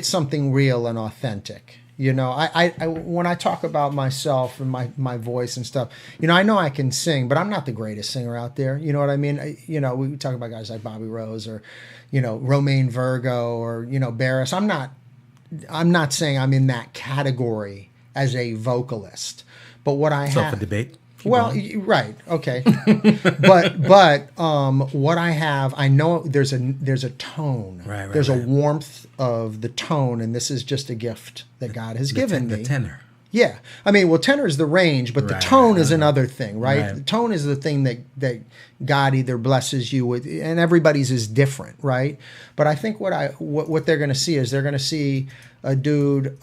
something real and authentic. You know, I when I talk about myself and my voice and stuff, you know I can sing, but I'm not the greatest singer out there. You know what I mean? You know, we talk about guys like Bobby Rose or, you know, Romaine Virgo or, you know, Barris. I'm not saying I'm in that category as a vocalist, but what I have... Up for debate. Well, right, okay, but what I have, I know there's a tone, there's a warmth of the tone, and this is just a gift that God has given me. The tenor. Yeah, I mean, well, tenor is the range, but the tone is another thing, right? The tone is the thing that God either blesses you with, and everybody's is different, right? But I think what they're going to see is they're going to see a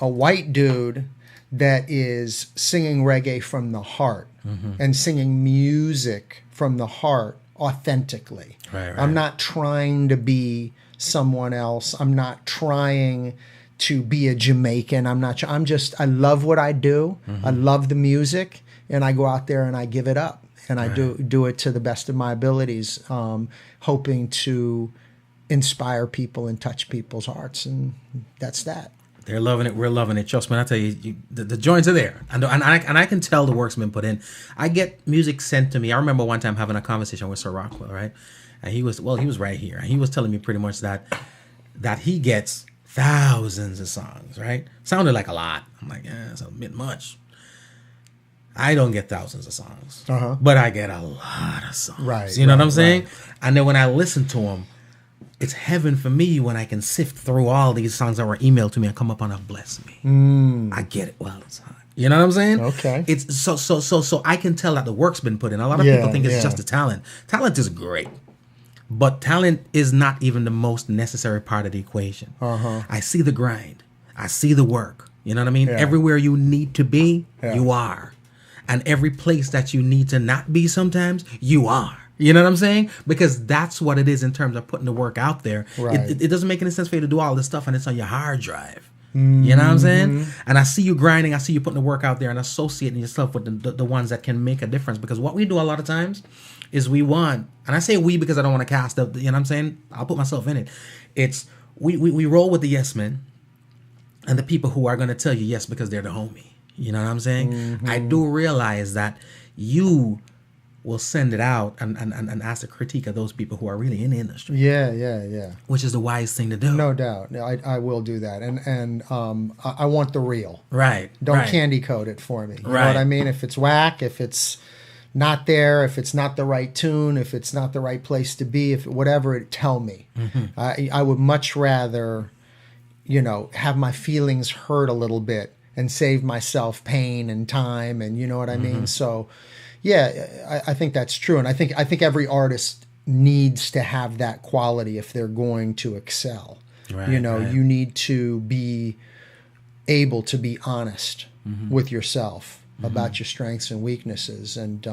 white dude that is singing reggae from the heart and singing music from the heart authentically. Right. I'm not trying to be someone else. I'm not trying to be a Jamaican. I love what I do. I love the music, and I go out there and I give it up, and I do it to the best of my abilities, hoping to inspire people and touch people's hearts, and that's that. They're loving it. We're loving it. Trust me, I tell you, the joints are there, and I can tell the work's been put in. I get music sent to me. I remember one time having a conversation with Sir Rockwell, right? And he was right here, and he was telling me pretty much that he gets thousands of songs, right? Sounded like a lot. I'm like, yeah, it's a bit much. I don't get thousands of songs, but I get a lot of songs. Right. You know what I'm saying? Right. And then when I listen to them, it's heaven for me when I can sift through all these songs that were emailed to me and come up on a bless me. I get it well it's hot. You know what I'm saying? Okay. It's so I can tell that the work's been put in. A lot of people think it's just the talent. Talent is great, but talent is not even the most necessary part of the equation. I see the grind. I see the work. You know what I mean? Yeah. Everywhere you need to be, you are. And every place that you need to not be sometimes, you are. You know what I'm saying? Because that's what it is in terms of putting the work out there. Right. It doesn't make any sense for you to do all this stuff and it's on your hard drive. You know what I'm saying? And I see you grinding. I see you putting the work out there and associating yourself with the ones that can make a difference. Because what we do a lot of times is we want, and I say we because I don't want to cast up, you know what I'm saying? I'll put myself in it. It's, we roll with the yes men and the people who are going to tell you yes because they're the homie. You know what I'm saying? I do realize that you will send it out and ask a critique of those people who are really in the industry. Yeah. Which is the wise thing to do. No doubt. I will do that. And I want the real. Right. Don't candy coat it for me. You know Right. what I mean? If it's whack, if it's not there, if it's not the right tune, if it's not the right place to be, if whatever, tell me. I would much rather, have my feelings hurt a little bit and save myself pain and time, and you know what I mean? So yeah, I think that's true. And I think every artist needs to have that quality if they're going to excel. Right, You need to be able to be honest with yourself about your strengths and weaknesses. And,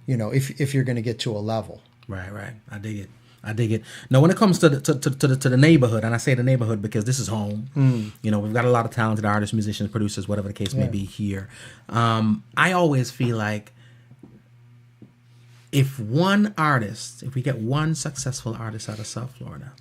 if you're going to get to a level. Right. I dig it. Now, when it comes to the neighborhood, and I say the neighborhood because this is home, we've got a lot of talented artists, musicians, producers, whatever the case may be here. I always feel like if we get one successful artist out of South Florida,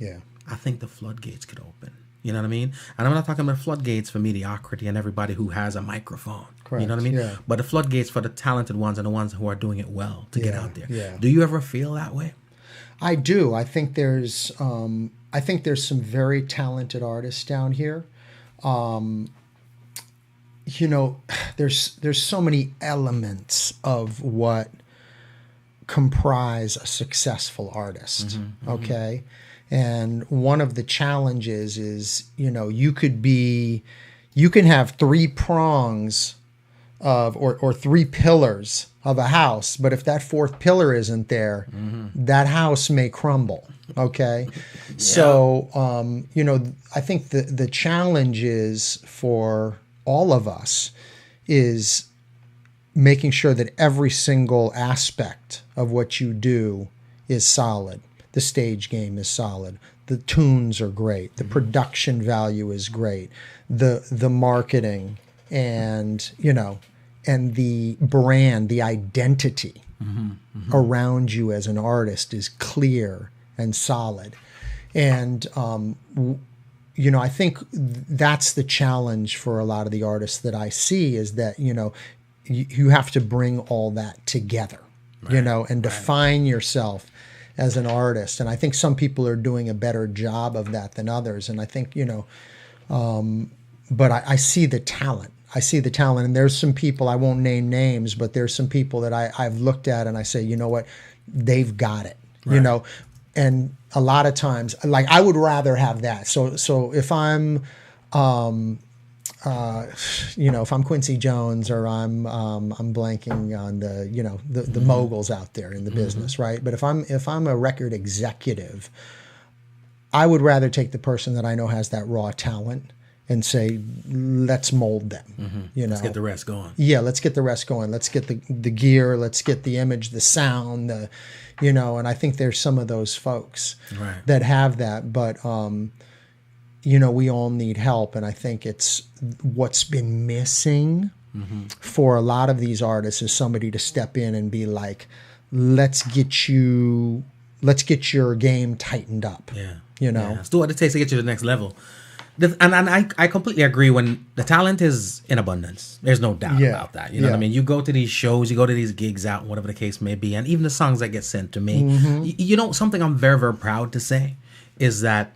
I think the floodgates could open. You know what I mean? And I'm not talking about floodgates for mediocrity and everybody who has a microphone. Correct. You know what I mean? Yeah. But the floodgates for the talented ones and the ones who are doing it well to get out there. Yeah. Do you ever feel that way? I do. I think there's some very talented artists down here. There's so many elements of what comprise a successful artist. Okay. And one of the challenges is, you can have three prongs or three pillars of a house, but if that fourth pillar isn't there, that house may crumble. Okay. So, I think the challenge is for all of us is making sure that every single aspect of what you do is solid. The stage game is solid. The tunes are great. The production value is great. The marketing and, and the brand, the identity around you as an artist is clear and solid. And, I think that's the challenge for a lot of the artists that I see is that, you have to bring all that together, and define yourself as an artist. And I think some people are doing a better job of that than others. And I think, but I see the talent. And there's some people, I won't name names, but there's some people that I've looked at and I say, you know what, they've got it, and a lot of times, like I would rather have that. So if I'm, if I'm Quincy Jones or I'm blanking on the moguls out there in the business, right? But if I'm a record executive, I would rather take the person that I know has that raw talent and say, let's mold them. You know, let's get the rest going. Yeah, let's get the rest going. Let's get the gear. Let's get the image, the sound. You know, and I think there's some of those folks that have that, but you know, we all need help, and I think it's what's been missing for a lot of these artists is somebody to step in and be like, let's get your game tightened up. Yeah. You know, let's do what it takes to get you to the next level. And I completely agree when the talent is in abundance. There's no doubt about that. You know what I mean? You go to these shows, you go to these gigs out, whatever the case may be, and even the songs that get sent to me. You know, something I'm very, very proud to say is that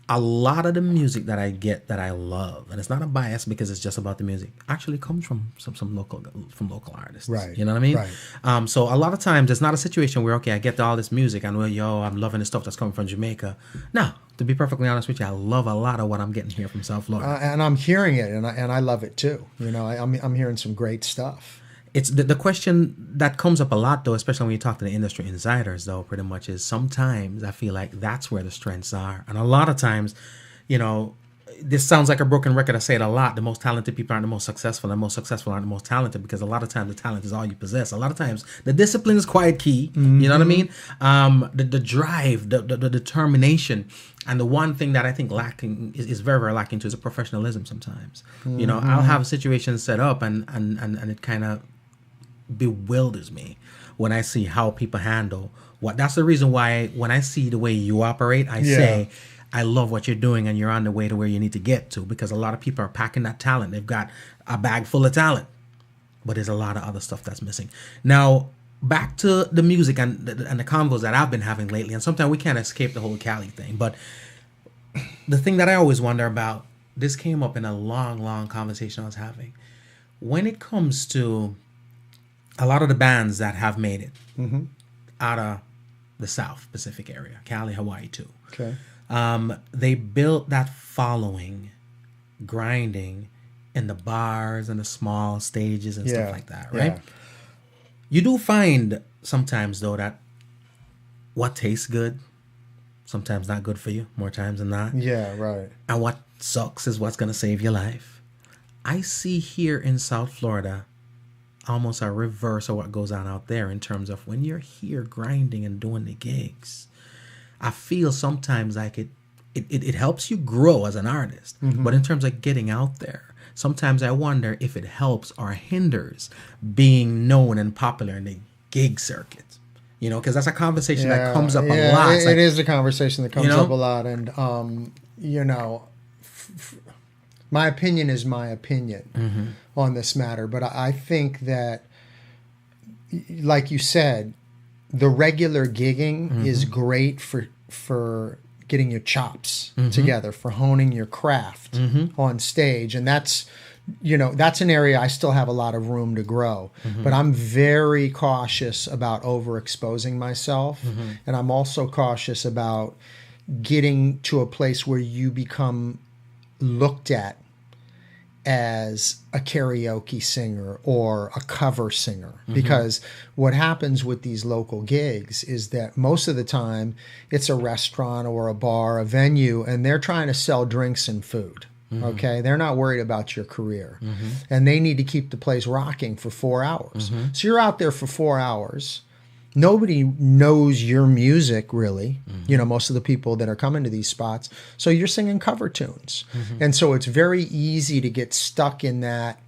a lot of the music that I get that I love, and it's not a bias because it's just about the music, actually comes from local artists. Right. You know what I mean? Right. So a lot of times it's not a situation where, okay, I get all this music and I'm loving the stuff that's coming from Jamaica. No, to be perfectly honest with you, I love a lot of what I'm getting here from South Florida. And I'm hearing it, and I love it too. You know, I'm hearing some great stuff. It's the question that comes up a lot, though, especially when you talk to the industry insiders, though, pretty much is sometimes I feel like that's where the strengths are. And a lot of times, you know, this sounds like a broken record. I say it a lot. The most talented people aren't the most successful, and the most successful aren't the most talented, because a lot of times the talent is all you possess. A lot of times the discipline is quite key. You know what I mean? The drive, the determination. And the one thing that I think lacking is very, very lacking too is a professionalism sometimes. You know, I'll have situations set up and it kind of bewilders me when I see how people handle what. That's the reason why when I see the way you operate, I say, I love what you're doing and you're on the way to where you need to get to, because a lot of people are packing that talent. They've got a bag full of talent, but there's a lot of other stuff that's missing. Now, back to the music and the convos that I've been having lately, and sometimes we can't escape the whole Cali thing, but the thing that I always wonder about, this came up in a long conversation I was having. When it comes to a lot of the bands that have made it out of the South Pacific area, Cali, Hawaii too. Okay. They built that following, grinding in the bars and the small stages and stuff like that, right? Yeah. You do find sometimes, though, that what tastes good, sometimes not good for you, more times than not. Yeah, right. And what sucks is what's going to save your life. I see here in South Florida almost a reverse of what goes on out there in terms of when you're here grinding and doing the gigs. I feel sometimes like it helps you grow as an artist, but in terms of getting out there, sometimes I wonder if it helps or hinders being known and popular in the gig circuit. You know, because that's a conversation that comes up a lot. It is a conversation that comes up a lot, and you know, my opinion is my opinion on this matter, but I think that, like you said, the regular gigging is great for getting your chops together, for honing your craft on stage, and that's an area I still have a lot of room to grow. But I'm very cautious about overexposing myself, and I'm also cautious about getting to a place where you become looked at as a karaoke singer or a cover singer, because what happens with these local gigs is that most of the time it's a restaurant or a bar, a venue, and they're trying to sell drinks and food. Okay, they're not worried about your career, and they need to keep the place rocking for 4 hours. So you're out there for 4 hours. Nobody knows your music, really. You know, most of the people that are coming to these spots. So you're singing cover tunes. And so it's very easy to get stuck in that,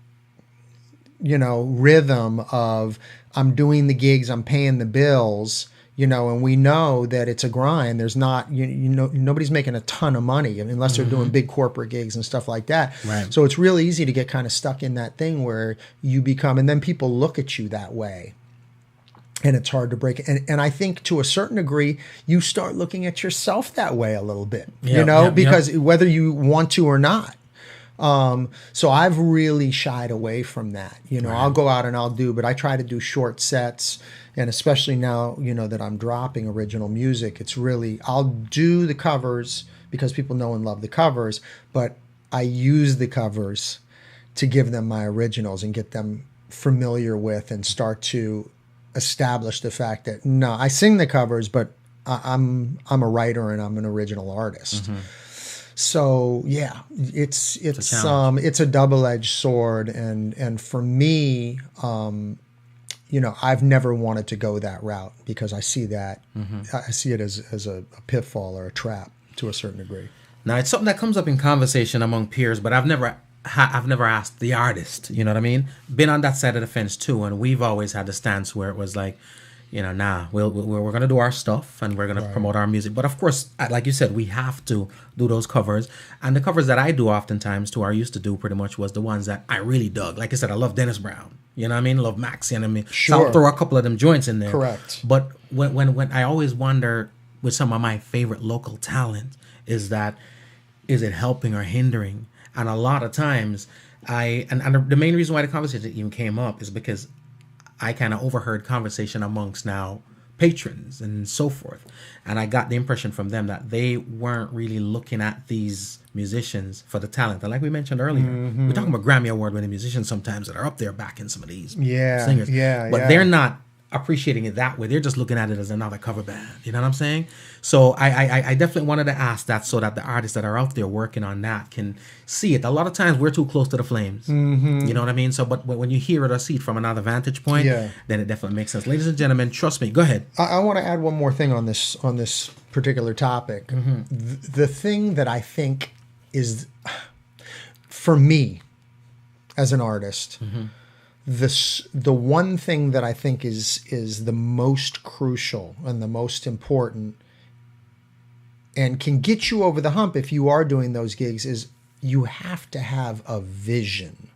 you know, rhythm of, I'm doing the gigs, I'm paying the bills, you know, and we know that it's a grind. There's not, you know, nobody's making a ton of money unless they're doing big corporate gigs and stuff like that. Right. So it's real easy to get kind of stuck in that thing where you become, and then people look at you that way. And it's hard to break it. And I think to a certain degree, you start looking at yourself that way a little bit, you know, because whether you want to or not. So I've really shied away from that. You know, I'll go out and I'll do, but I try to do short sets. And especially now, you know, that I'm dropping original music, it's really, I'll do the covers because people know and love the covers, but I use the covers to give them my originals and get them familiar with and start to establish the fact that no, I sing the covers, but I'm a writer and I'm an original artist. So yeah, it's a double-edged sword, and for me, I've never wanted to go that route because I see that I see it as a pitfall or a trap to a certain degree. Now it's something that comes up in conversation among peers, but I've never asked the artist. You know what I mean? Been on that side of the fence too, and we've always had the stance where it was like, we're gonna do our stuff and we're gonna promote our music. But of course, like you said, we have to do those covers. And the covers that I do oftentimes too, or used to do pretty much, was the ones that I really dug. Like I said, I love Dennis Brown. You know what I mean? Love Maxie, and I mean, so I'll throw a couple of them joints in there. Correct. But when I always wonder with some of my favorite local talent is it helping or hindering? And a lot of times the main reason why the conversation even came up is because I kind of overheard conversation amongst now patrons and so forth. And I got the impression from them that they weren't really looking at these musicians for the talent. And like we mentioned earlier, we're talking about Grammy Award winning musicians sometimes that are up there backing some of these singers. But they're not appreciating it that way. They're just looking at it as another cover band. You know what I'm saying? So I definitely wanted to ask that so that the artists that are out there working on that can see it. A lot of times we're too close to the flames. You know what I mean? So, but when you hear it or see it from another vantage point, then it definitely makes sense. Ladies and gentlemen, trust me. Go ahead. I want to add one more thing on this particular topic. The thing that I think is, for me, as an artist, the one thing that I think is the most crucial and the most important and can get you over the hump if you are doing those gigs is you have to have a vision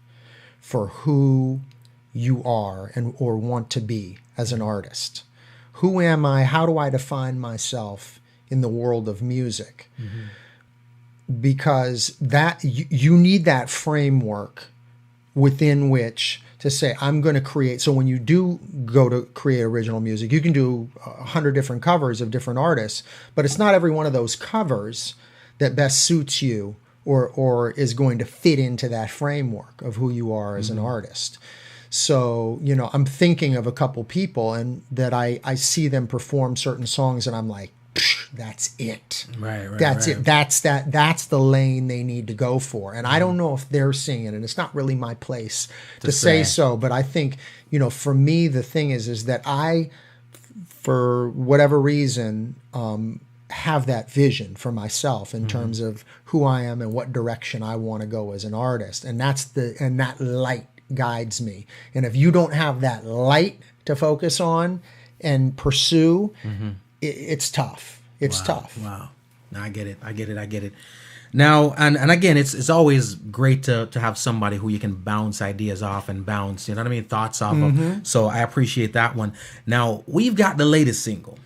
for who you are or want to be as an artist. Who am I? How do I define myself in the world of music? Because that you need that framework within which to say, I'm going to create. So when you do go to create original music, you can do 100 different covers of different artists, but it's not every one of those covers that best suits you or is going to fit into that framework of who you are as an artist. So, I'm thinking of a couple people and that I see them perform certain songs and I'm like, that's it. Right. That's it. That's the lane they need to go for. And I don't know if they're seeing it, and it's not really my place to say so. But I think, for me, the thing is that I, for whatever reason, have that vision for myself in terms of who I am and what direction I want to go as an artist. And that light guides me. And if you don't have that light to focus on and pursue, it's tough. It's tough. Wow. No, I get it. Now, and again, it's always great to have somebody who you can bounce ideas off and bounce, you know what I mean, thoughts off of. So I appreciate that one. Now, we've got the latest single,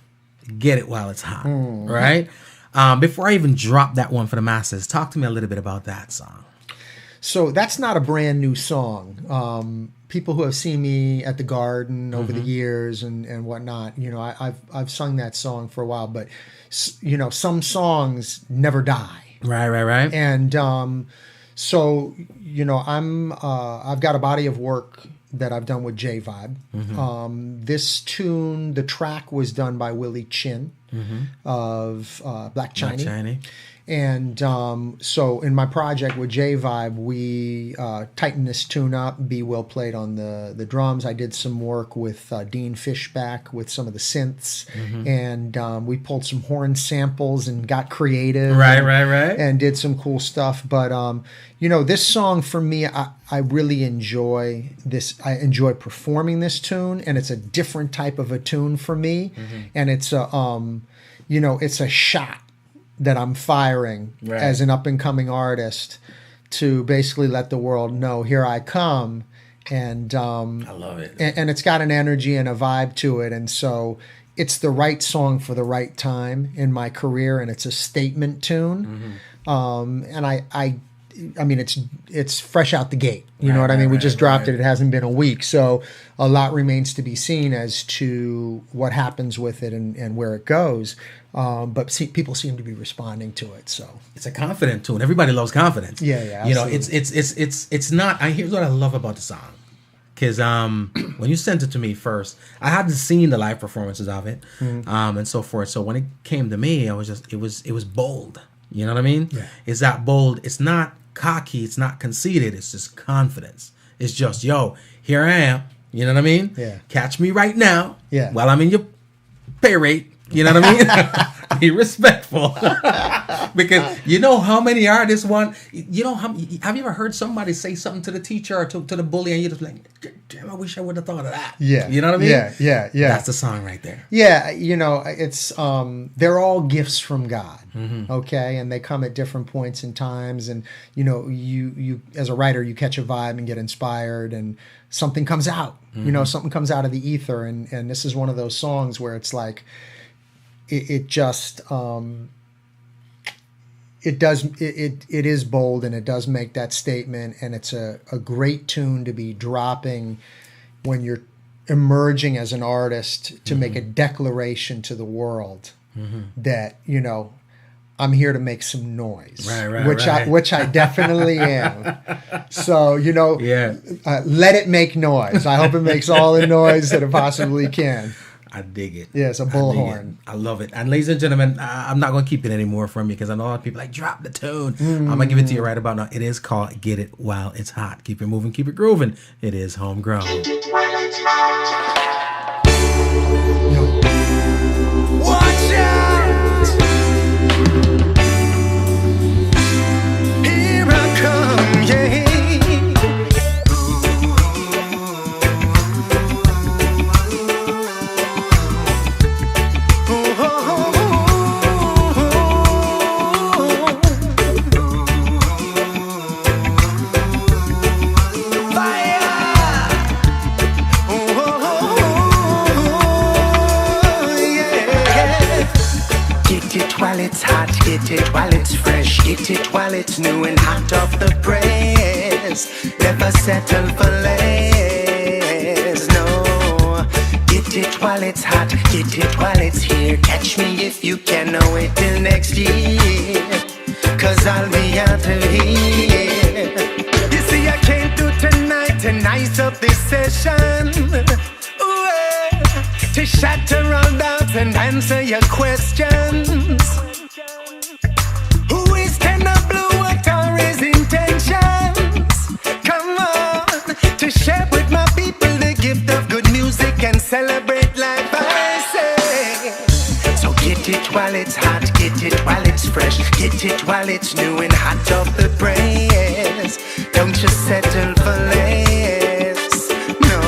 Get It While It's Hot, right? Before I even drop that one for the masses, talk to me a little bit about that song. So that's not a brand new song. People who have seen me at the Garden over the years and whatnot, I've sung that song for a while, but some songs never die. Right. And so I've got a body of work that I've done with J Vibe. This tune, the track was done by Willie Chin of Black Chiney. And so in my project with J Vibe, we tightened this tune up. B Will played on the drums. I did some work with Dean Fishback with some of the synths. And we pulled some horn samples and got creative. Right. And did some cool stuff. But, this song for me, I really enjoy this. I enjoy performing this tune. And it's a different type of a tune for me. And it's it's a shot that I'm firing as an up-and-coming artist to basically let the world know, here I come. And I love it. And it's got an energy and a vibe to it. And so it's the right song for the right time in my career, and it's a statement tune. And I mean, it's fresh out the gate. You know what I mean? We just dropped it. It hasn't been a week. So a lot remains to be seen as to what happens with it and where it goes. But people seem to be responding to it. So it's a confident tune. Everybody loves confidence. Yeah. Absolutely. It's not. Here's what I love about the song. Because when you sent it to me first, I hadn't seen the live performances of it, and so forth. So when it came to me, I was just it was bold. You know what I mean? Yeah. It's that bold. It's not cocky. It's not conceited. It's just confidence. It's just, yo, here I am. You know what I mean? Yeah. Catch me right now. Yeah. While I'm in your pay rate. You know what I mean? Be respectful. Because you know how many artists want, you know, have you ever heard somebody say something to the teacher or to the bully and you're just like, damn, I wish I would have thought of that. Yeah. You know what I mean? Yeah. That's the song right there. Yeah, you know, it's they're all gifts from God. Okay, and they come at different points in times, and you know, you as a writer, you catch a vibe and get inspired, and something comes out. You know, something comes out of the ether, and this is one of those songs where it's like it just it is bold, and it does make that statement, and it's a great tune to be dropping when you're emerging as an artist to make a declaration to the world that, you know, I'm here to make some noise, which I definitely am. So, you know, let it make noise. I hope it makes all the noise that it possibly can. I dig it. Yeah, it's a bullhorn. I love it. And ladies and gentlemen, I'm not going to keep it anymore from you because I know a lot of people like, drop the tune. I'm going to give it to you right about now. It is called Get It While It's Hot. Keep it moving, keep it grooving. It is Homegrown. Get it while it's hot. Watch out. Here I come, yeah. While it's hot, get it while it's fresh, get it while it's new and hot off the press. Never settle for less, no. Get it while it's hot, get it while it's here. Catch me if you can, no wait till next year, 'cause I'll be out of here. You see, I came through tonight to nice up this session. To shatter all doubts and answer your questions. Who is Tenor Blue? What are his intentions? Come on, to share with my people the gift of good music and celebrate life, I say. So get it while it's hot, get it while it's fresh, get it while it's new and hot off the press. Don't just settle for less, no.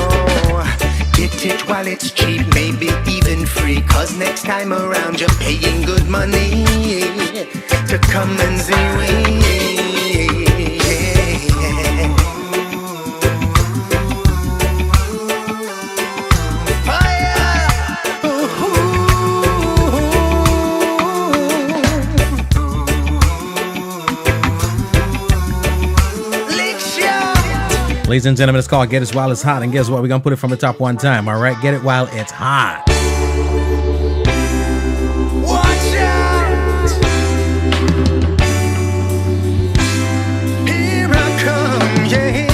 Get it while it's cheap, maybe even free, 'cause next time around you're paying good money to come and see we. Ladies and gentlemen, it's called Get It While It's Hot. And guess what? We're going to put it from the top one time. All right? Get it while it's hot. Watch out! Here I come, yeah.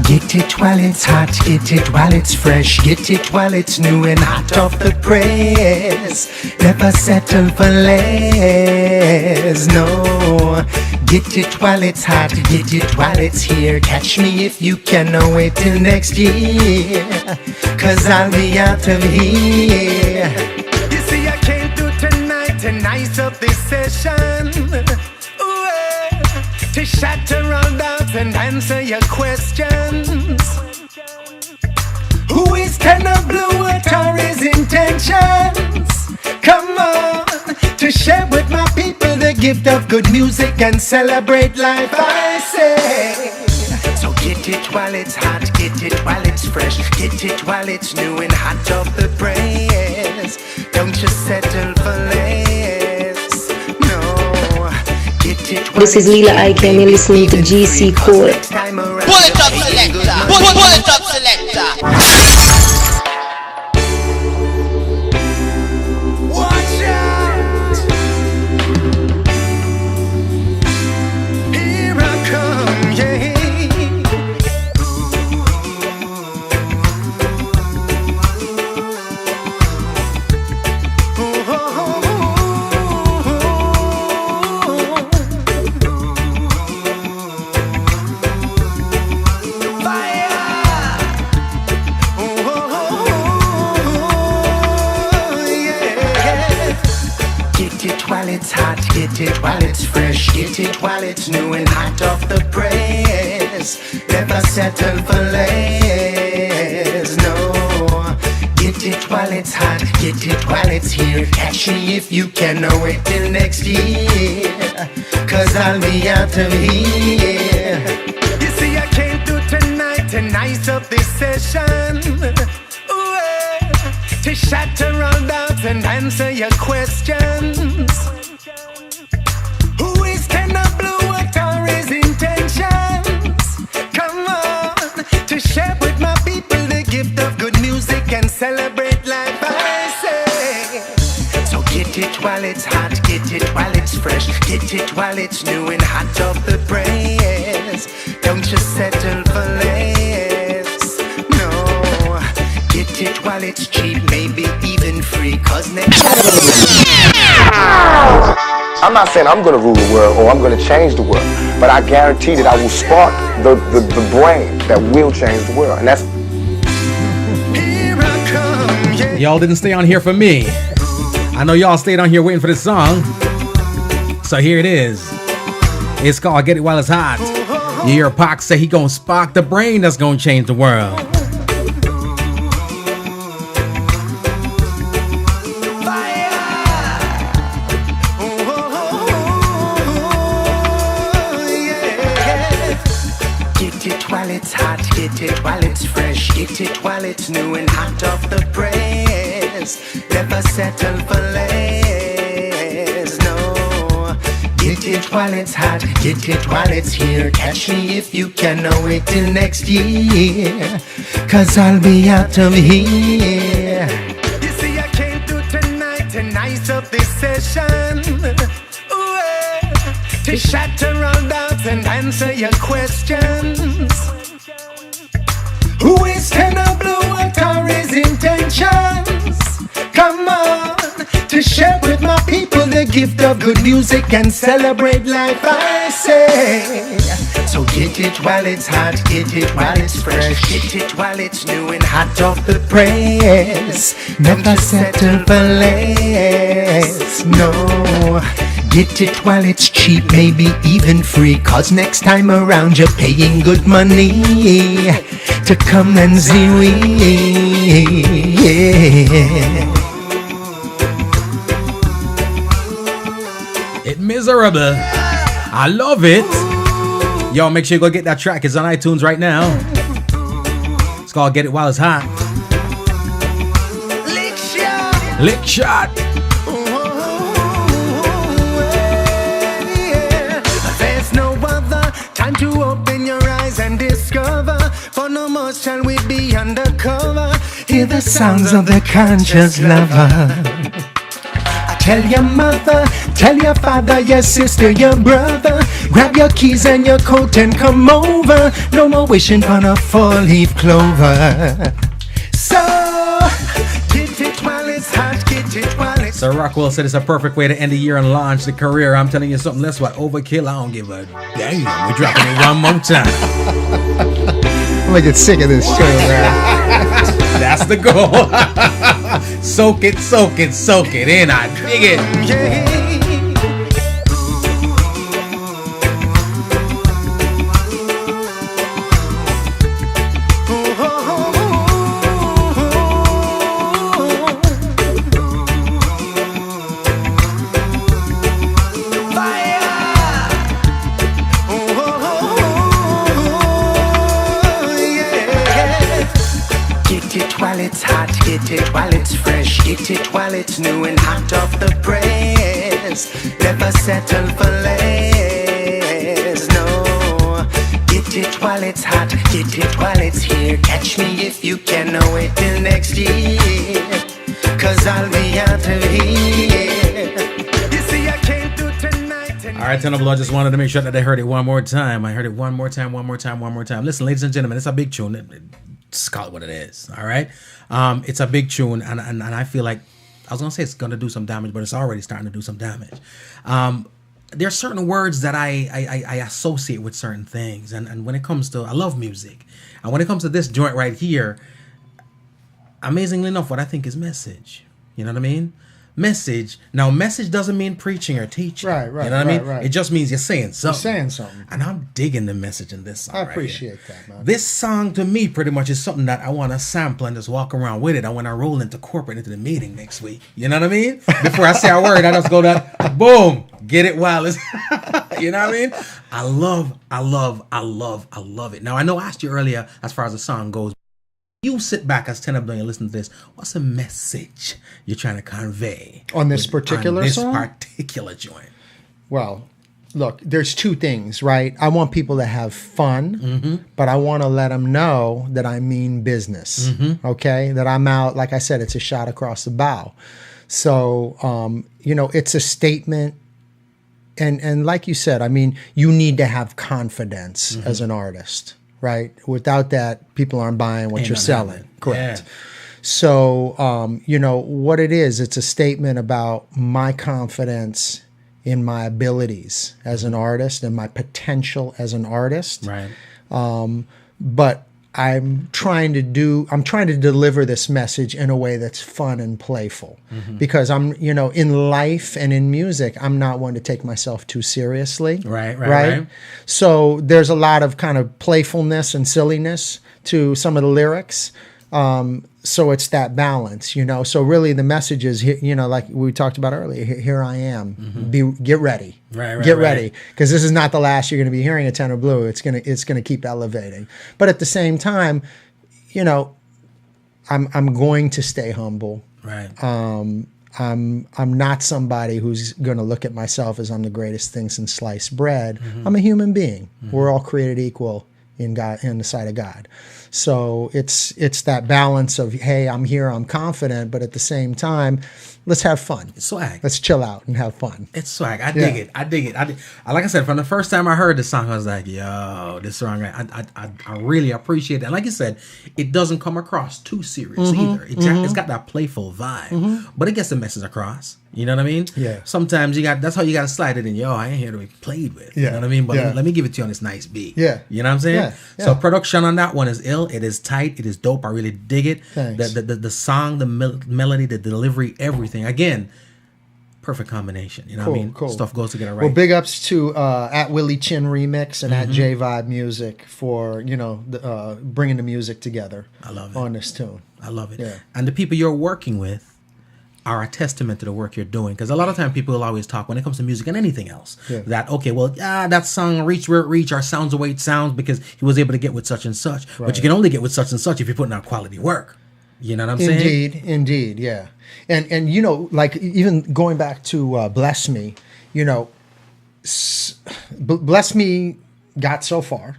Get it while it's hot, get it while it's fresh, get it while it's new and hot off the press. Never settle for less, no. Get it while it's hot, get it while it's here. Catch me if you can, no wait till next year, 'cause I'll be out of here. You see, I came through tonight to nice up this session. To shatter all doubts and answer your questions. Who is Tenor Blue? What are his intentions? Come on, to share with my people the gift of good music and celebrate life, I say. So get it while it's hot, get it while it's fresh, get it while it's new and hot off the press. Don't just settle for less, no. This is Lila Ike and you're listening to GC Core. Pull it up, selector. Pull it up, selector. Watch out. Here I come, yeah. While it's hot, get it while it's fresh, get it while it's new and hot off the press. Never settle for less, no. Get it while it's hot, get it while it's here. Catch me if you can, wait till next year, 'cause I'll be out of here. You see, I came through tonight to nice up this session. To shatter all doubts and answer your questions. Who is Tenor Blue? What are his intentions? Come on, to share with my people the gift of good music and celebrate life, I say. So get it while it's hot, get it while it's fresh, get it while it's new and hot off the press. Don't just settle for less, no. Get it while it's cheap, maybe even free, 'cause next I'm not saying I'm going to rule the world or I'm going to change the world, but I guarantee that I will spark the brain that will change the world. And that's... Here I come, yeah. Y'all didn't stay on here for me. I know y'all stayed on here waiting for this song. So here it is. It's called Get It While It's Hot. You hear Pac say he gonna spark the brain that's gonna change the world. Get it while it's fresh, get it while it's new and hot off the press. Never settle for less, no. Get it while it's hot, get it while it's here. Catch me if you can, wait till next year, 'cause I'll be out of here. You see, I came through tonight to nice up this session. To shatter all doubts and answer your questions. Who is Tenor Blue? What are his intentions? Come on, to share with my people the gift of good music and celebrate life, I say. So get it while it's hot, get it while it's fresh, get it while it's new and hot off the press. Never settle for less, no. Get it while it's cheap, maybe even free, 'cause next time around you're paying good money to come and see we. It miserable. I love it. Yo, make sure you go get that track. It's on iTunes right now. It's called Get It While It's Hot. Lick shot. Lick shot. There's no other time to open your eyes and discover. For no more shall we be undercover. Hear the sounds of the conscious lover. Tell your mother, tell your father, your sister, your brother. Grab your keys and your coat and come over. No more wishing on a four-leaf clover. So, get it while it's hot, get it while it's... So Rockwell said it's a perfect way to end the year and launch the career. I'm telling you something, that's what overkill. I don't give a damn. We're dropping it one more time. I'm gonna get sick of this show, man. That's the goal. Soak it, soak it, soak it in. I dig it. Yeah. Get it while it's fresh, get it while it's new and hot off the press. Never settle for less, no. Get it while while it's hot, get it while it's here. Catch me if you can, wait till next year, 'cause I'll be out of here. You see, I came through tonight. All right, Tenor Blue, I just wanted to make sure that they heard it one more time. I heard it one more time. Listen, ladies and gentlemen, it's a big tune. Just call it what it is, all right? It's a big tune, and I feel like, I was going to say it's going to do some damage, but it's already starting to do some damage. There are certain words that I associate with certain things, and when it comes to, I love music, and when it comes to this joint right here, amazingly enough, what I think is message. You know what I mean? Message. Now, message doesn't mean preaching or teaching. Right. You know what I mean? Right. It just means you're saying something. You're saying something. And I'm digging the message in this song. I right appreciate here. that, man. This song to me pretty much is something that I want to sample and just walk around with it. I want to roll into corporate into the meeting next week. You know what I mean? Before I say a word, I just go that boom, get it while it's you know what I mean? I love it. Now I know I asked you earlier as far as the song goes. You sit back as Tenor Blue and listen to this. What's the message you're trying to convey on this particular song? This particular joint. Well, look, there's two things, right? I want people to have fun, but I want to let them know that I mean business, okay? That I'm out, like I said, it's a shot across the bow. So, it's a statement. And like you said, I mean, you need to have confidence as an artist. Right. Without that, people aren't buying what you're selling. Correct. Yeah. So, what it is, it's a statement about my confidence in my abilities as an artist and my potential as an artist. Right. But I'm trying to deliver this message in a way that's fun and playful, because I'm, in life and in music, I'm not one to take myself too seriously. Right. So there's a lot of kind of playfulness and silliness to some of the lyrics. So it's that balance, So really the message is, like we talked about earlier, here I am. Get ready. Get ready. Because this is not the last you're going to be hearing a Tenor Blue. It's gonna keep elevating. But at the same time, I'm going to stay humble. Right. I'm not somebody who's going to look at myself as I'm the greatest thing since sliced bread. I'm a human being. We're all created equal in God, in the sight of God. So it's that balance of, hey, I'm here, I'm confident, but at the same time, let's have fun. It's swag. Let's chill out and have fun. It's swag. I dig it. Like I said, from the first time I heard this song, I was like, yo, this song, I really appreciate it. And like you said, it doesn't come across too serious either. It's got that playful vibe, but it gets the message across. You know what I mean? Yeah. Sometimes that's how you got to slide it in. Yo, I ain't here to be played with. Yeah. You know what I mean? But let me give it to you on this nice beat. Yeah. You know what I'm saying? Yeah. So production on that one is ill. It is tight. It is dope. I really dig it. Thanks. The song, the melody, the delivery, everything. Again, perfect combination. You know what I mean? Cool. Stuff goes together right. Well, big ups to at Willie Chin Remix and at J Vibe Music for, bringing the music together. I love it. On this tune. I love it. Yeah. And the people you're working with are a testament to the work you're doing. Because a lot of times people will always talk when it comes to music and anything else. Yeah. That, okay, well, that song reached where it reached, or sounds the way it sounds because he was able to get with such and such. Right. But you can only get with such and such if you're putting out quality work. You know what I'm saying? Indeed, yeah. And like even going back to Bless Me, Bless Me got so far.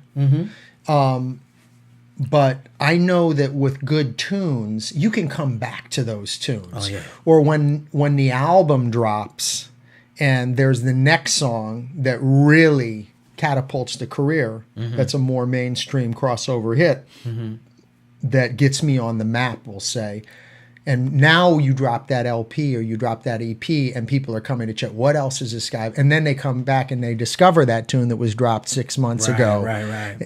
But I know that with good tunes, you can come back to those tunes. Oh, yeah. Or when the album drops and there's the next song that really catapults the career, that's a more mainstream crossover hit, that gets me on the map, we'll say. And now you drop that LP or you drop that EP and people are coming to check, what else is this guy? And then they come back and they discover that tune that was dropped 6 months ago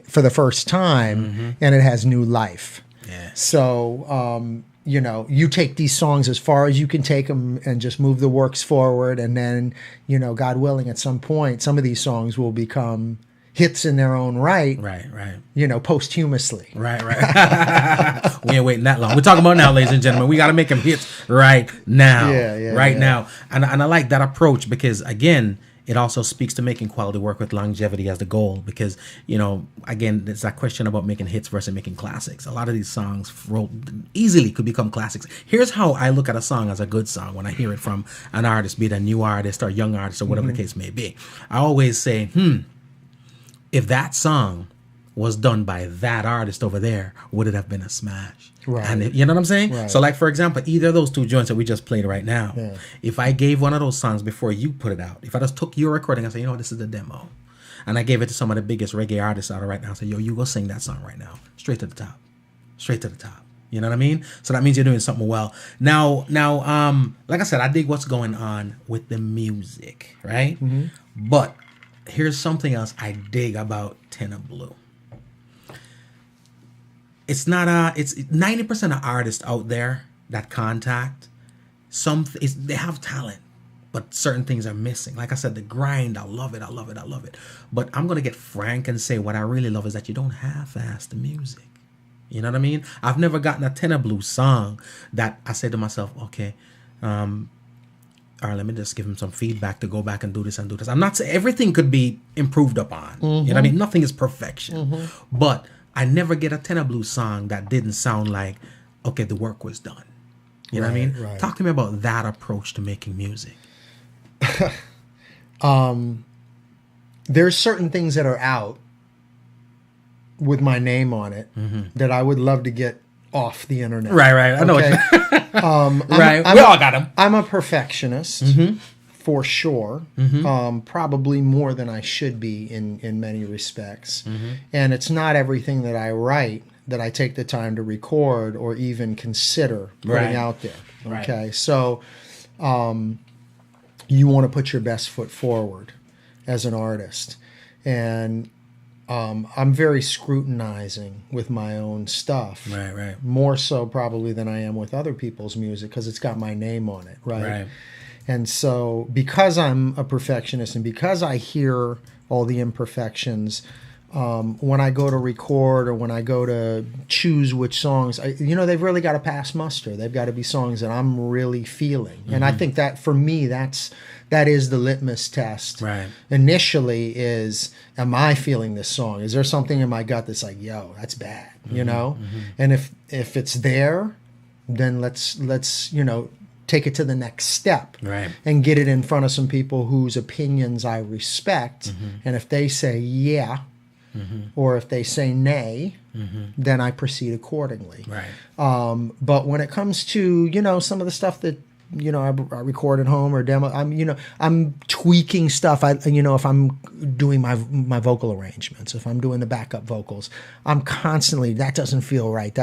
for the first time, and it has new life. Yeah. So, you take these songs as far as you can take them and just move the works forward. And then, God willing, at some point, some of these songs will become hits in their own right. Right. Posthumously. Right. We ain't waiting that long. We're talking about now, ladies and gentlemen. We got to make them hits right now. Now. And I like that approach because, again, it also speaks to making quality work with longevity as the goal because, again, it's that question about making hits versus making classics. A lot of these songs easily could become classics. Here's how I look at a song as a good song when I hear it from an artist, be it a new artist or a young artist or whatever the case may be. I always say, if that song was done by that artist over there, would it have been a smash? Right. And you know what I'm saying? Right. So like, for example, either of those two joints that we just played right now, if I gave one of those songs before you put it out, if I just took your recording and said, you know, this is the demo, and I gave it to some of the biggest reggae artists out right now, and said, yo, you go sing that song right now, straight to the top. You know what I mean? So that means you're doing something well. Now, like I said, I dig what's going on with the music, right? Mm-hmm. But here's something else I dig about Tenor Blue. It's 90% of artists out there that contact, they have talent, but certain things are missing. Like I said, the grind, I love it. But I'm going to get frank and say what I really love is that you don't half-ass the music. You know what I mean? I've never gotten a Tenor Blue song that I say to myself, okay, all right, let me just give him some feedback to go back and do this and do this. I'm not saying everything could be improved upon. Mm-hmm. You know what I mean? Nothing is perfection. Mm-hmm. But I never get a Tenor Blue song that didn't sound like, okay, the work was done. You know what I mean? Right. Talk to me about that approach to making music. There's certain things that are out with my name on it that I would love to get off the internet. Right. I know what you right. We all got them. I'm a perfectionist for sure. Probably more than I should be in many respects. And it's not everything that I write that I take the time to record or even consider putting out there. Okay. Right. So you want to put your best foot forward as an artist. And I'm very scrutinizing with my own stuff. Right. More so probably than I am with other people's music because it's got my name on it, right? And so because I'm a perfectionist and because I hear all the imperfections, when I go to record or when I go to choose which songs, they've really got to pass muster. They've got to be songs that I'm really feeling. And I think that for me, that is the litmus test. Right. Initially is, am I feeling this song? Is there something in my gut that's like, yo, that's bad, you know? And if it's there, then let's take it to the next step and get it in front of some people whose opinions I respect. And if they say yeah, or if they say nay, then I proceed accordingly. Right. But when it comes to, some of the stuff that, I record at home or demo, I'm tweaking stuff. If I'm doing my vocal arrangements, if I'm doing the backup vocals, I'm constantly, that doesn't feel right.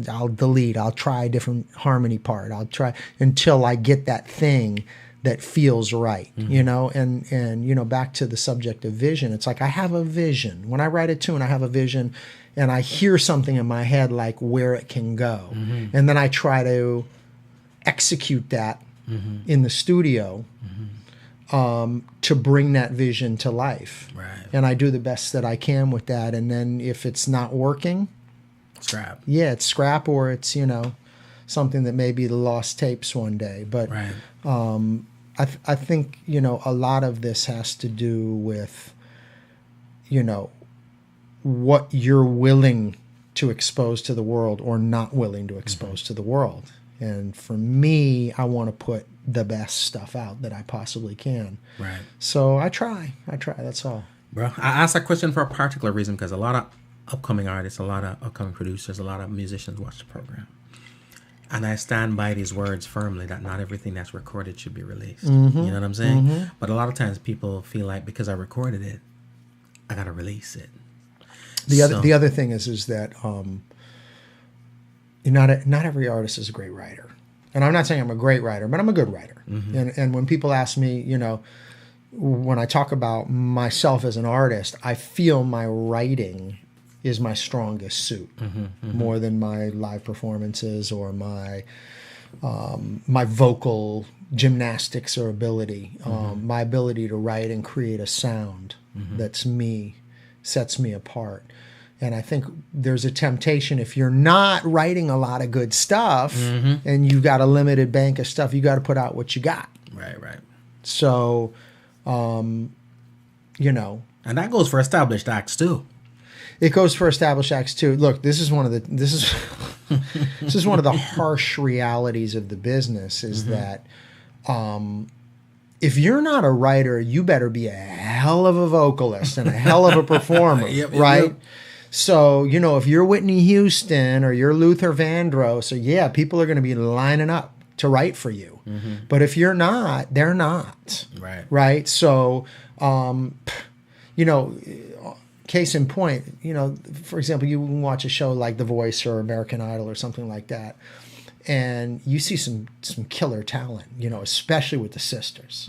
I'll delete, I'll try a different harmony part. I'll try until I get that thing that feels right, and back to the subject of vision. It's like I have a vision. When I write a tune, I have a vision and I hear something in my head like where it can go. And then I try to execute that in the studio to bring that vision to life. Right. And I do the best that I can with that. And then if it's not working, scrap. Yeah, it's scrap or it's, something that may be the lost tapes one day. But I think, a lot of this has to do with, what you're willing to expose to the world or not willing to expose to the world. And for me, I want to put the best stuff out that I possibly can. Right. So I try. That's all. Bro, I asked that question for a particular reason because a lot of upcoming artists, a lot of upcoming producers, a lot of musicians watch the program. And I stand by these words firmly that not everything that's recorded should be released. You know what I'm saying? But a lot of times people feel like because I recorded it, I got to release it. The other thing is that not every artist is a great writer. And I'm not saying I'm a great writer, but I'm a good writer. And when people ask me, when I talk about myself as an artist, I feel my writing is my strongest suit more than my live performances or my vocal gymnastics or ability. My ability to write and create a sound that's me, sets me apart. And I think there's a temptation if you're not writing a lot of good stuff and you've got a limited bank of stuff, you got to put out what you got. Right. So, And that goes for established acts too. It goes for established acts too. Look, this is one of the harsh realities of the business is that if you're not a writer, you better be a hell of a vocalist and a hell of a performer, right? Yep. So, you know, if you're Whitney Houston or you're Luther Vandross, or people are going to be lining up to write for you. But if you're not, they're not. Right. Right. So, you know, case in point, you know, for example, you can watch a show like The Voice or American Idol or something like that, and you see some killer talent, you know, especially with the sisters.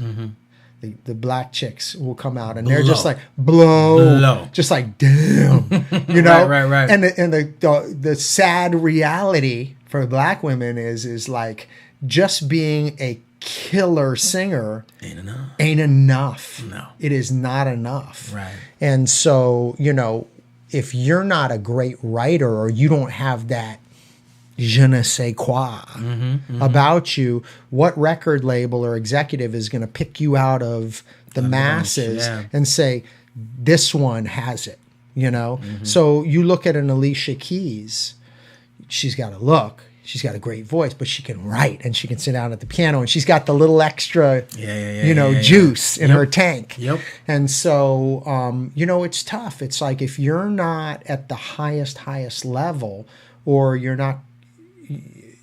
The black chicks will come out and they're just like blow, just like damn, you know. right. And the sad reality for black women is like just being a killer singer ain't enough. No, it is not enough. Right. And so, you know, if you're not a great writer or you don't have that je ne sais quoi about you, what record label or executive is going to pick you out of the masses and say, this one has it, you know? So you look at an Alicia Keys, she's got a look, she's got a great voice, but she can write and she can sit down at the piano and she's got the little extra, juice in her tank. And so, you know, it's tough. It's like if you're not at the highest level, or you're not,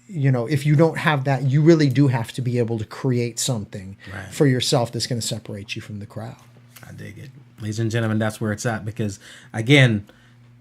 you know, if you don't have that, you really do have to be able to create something for yourself that's going to separate you from the crowd. I dig it. Ladies and gentlemen, that's where it's at, because again,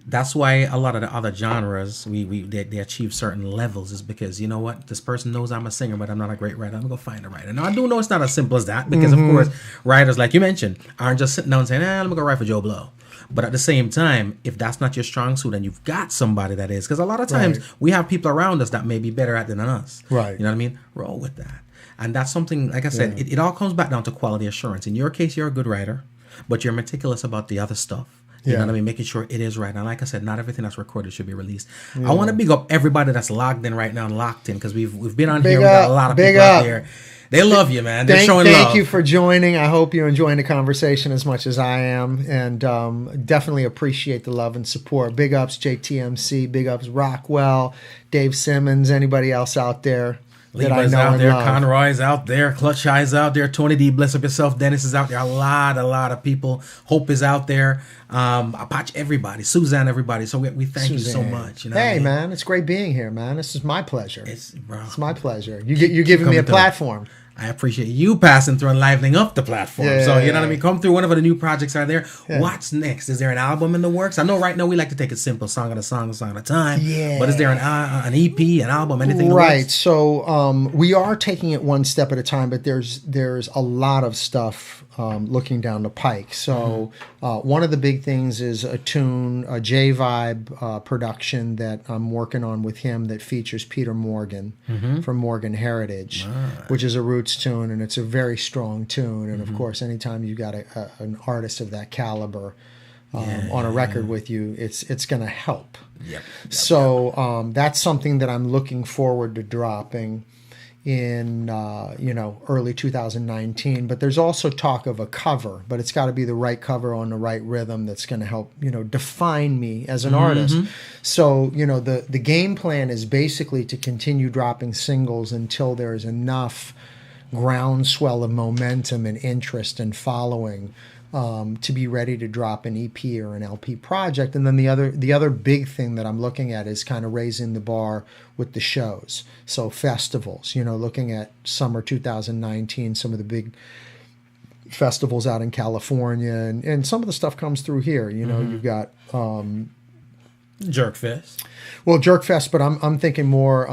that's why a lot of the other genres they achieve certain levels, is because, you know what, this person knows I'm a singer but I'm not a great writer, I'm gonna go find a writer. Now I do know it's not as simple as that, because of course writers, like you mentioned, aren't just sitting down saying, let me go write for Joe Blow. But at the same time, if that's not your strong suit and you've got somebody that is, because a lot of times we have people around us that may be better at than us. Right. You know what I mean? Roll with that. And that's something, like I said, it all comes back down to quality assurance. In your case, you're a good writer, but you're meticulous about the other stuff. You know what I mean? Making sure it is right. And like I said, not everything that's recorded should be released. I want to big up everybody that's logged in right now and locked in, because we've been on here. We got a lot of people out there. They love you, man. They're showing love. Thank you for joining. I hope you're enjoying the conversation as much as I am. And definitely appreciate the love and support. Big ups, JTMC. Big ups, Rockwell, Dave Simmons, anybody else out there that I Levi's know out and there, love. Conroy's out there, Clutch Eyes out there, Tony D, bless up yourself, Dennis is out there, a lot of people. Hope is out there. Apache, everybody, Suzanne, everybody. So we thank you so much. You know hey, what I mean? man, it's great being here, man. This is my pleasure. It's my pleasure. You're giving me a platform. I appreciate you passing through and livening up the platform. So, you know what I mean? Come through whenever the new projects are there. What's next? Is there an album in the works? I know right now we like to take it simple, song at a song at a time. But is there an EP, an album, anything in the works? So we are taking it one step at a time, but there's a lot of stuff looking down the pike. So one of the big things is a tune, a J-Vibe production that I'm working on with him that features Peter Morgan from Morgan Heritage, which is a roots tune, and it's a very strong tune. And of course, anytime you got an artist of that caliber on a record with you, it's going to help. So that's something that I'm looking forward to dropping in early 2019. But there's also talk of a cover, but it's got to be the right cover on the right rhythm that's going to help define me as an artist. So the game plan is basically to continue dropping singles until there's enough groundswell of momentum and interest and following to be ready to drop an EP or an LP project. And then the other big thing that I'm looking at is kind of raising the bar with the shows. So festivals, looking at summer 2019, some of the big festivals out in California, and some of the stuff comes through here. You've got Jerkfest. Well, Jerkfest, but I'm thinking more.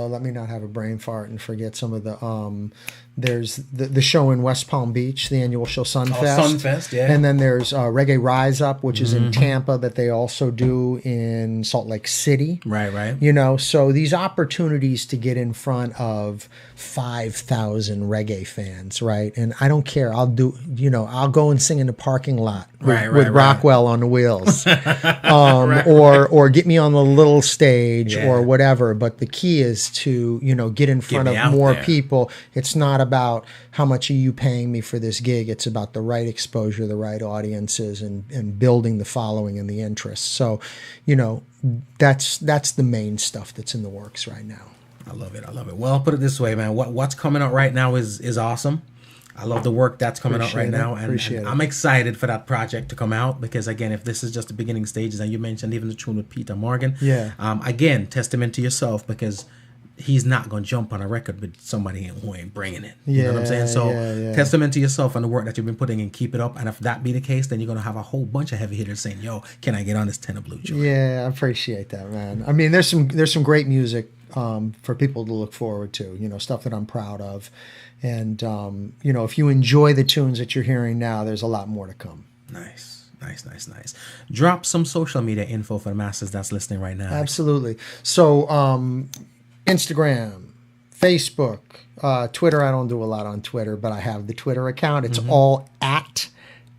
Let me not have a brain fart and forget some of the. There's the show in West Palm Beach, the annual show Sunfest. Sunfest, yeah. And then there's Reggae Rise Up, which is in Tampa, that they also do in Salt Lake City. Right. So these opportunities to get in front of 5,000 reggae fans, right? And I don't care. I'll go and sing in the parking lot with Rockwell on the wheels, or get me on the little stage or whatever. But the key is to get in front of more people. It's not about how much are you paying me for this gig. It's about the right exposure, the right audiences, and building the following and the interest. So, that's the main stuff that's in the works right now. I love it. Well, I'll put it this way, man. What's coming out right now is awesome. I love the work that's coming out right now, and Appreciate it. I'm excited for that project to come out because, again, if this is just the beginning stages, and you mentioned even the tune with Peter Morgan, again, testament to yourself because he's not going to jump on a record with somebody who ain't bringing it. You know what I'm saying? So testament to yourself and the work that you've been putting in, keep it up. And if that be the case, then you're going to have a whole bunch of heavy hitters saying, yo, can I get on this Tenor Blue joint? Yeah, I appreciate that, man. I mean, there's some great music for people to look forward to, you know, stuff that I'm proud of. And, you know, if you enjoy the tunes that you're hearing now, there's a lot more to come. Nice. Drop some social media info for the masses that's listening right now. Absolutely. So, Instagram, Facebook, Twitter. I don't do a lot on Twitter, but I have the Twitter account. It's all at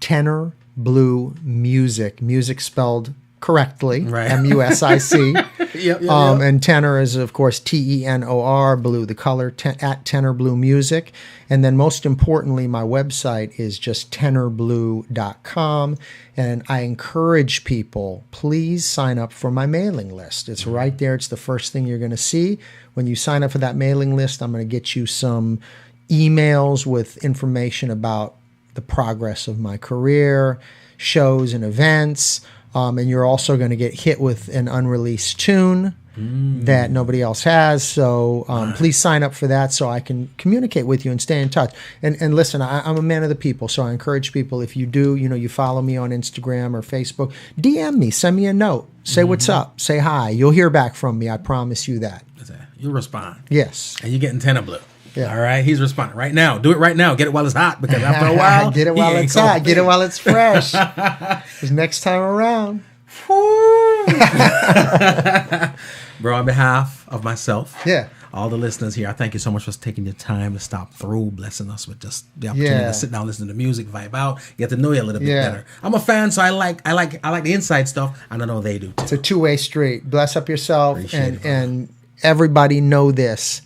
Tenor Blue Music. Music spelled correctly, right. MUSIC. Yep. And Tenor is, of course, TENOR, Blue, the color, at Tenor Blue Music. And then most importantly, my website is just tenorblue.com. And I encourage people, please sign up for my mailing list. It's right there. It's the first thing you're going to see. When you sign up for that mailing list, I'm going to get you some emails with information about the progress of my career, shows and events. And you're also going to get hit with an unreleased tune that nobody else has. So please sign up for that so I can communicate with you and stay in touch. And listen, I'm a man of the people, so I encourage people, if you do, you know, you follow me on Instagram or Facebook, DM me, send me a note, say what's up, say hi. You'll hear back from me. I promise you that. You'll respond. Yes. And you're getting Tenor Blue. Yeah. All right, he's responding right now. Do it right now. Get it while it's hot, because after a while, get it while it's hot. Get it while it's fresh. Because next time around. Bro, on behalf of myself, all the listeners here, I thank you so much for taking your time to stop through, blessing us with just the opportunity to sit down, listen to music, vibe out, get to know you a little bit better. I'm a fan, so I like the inside stuff, and I know they do too. It's a two-way street. Bless up yourself, and everybody know this.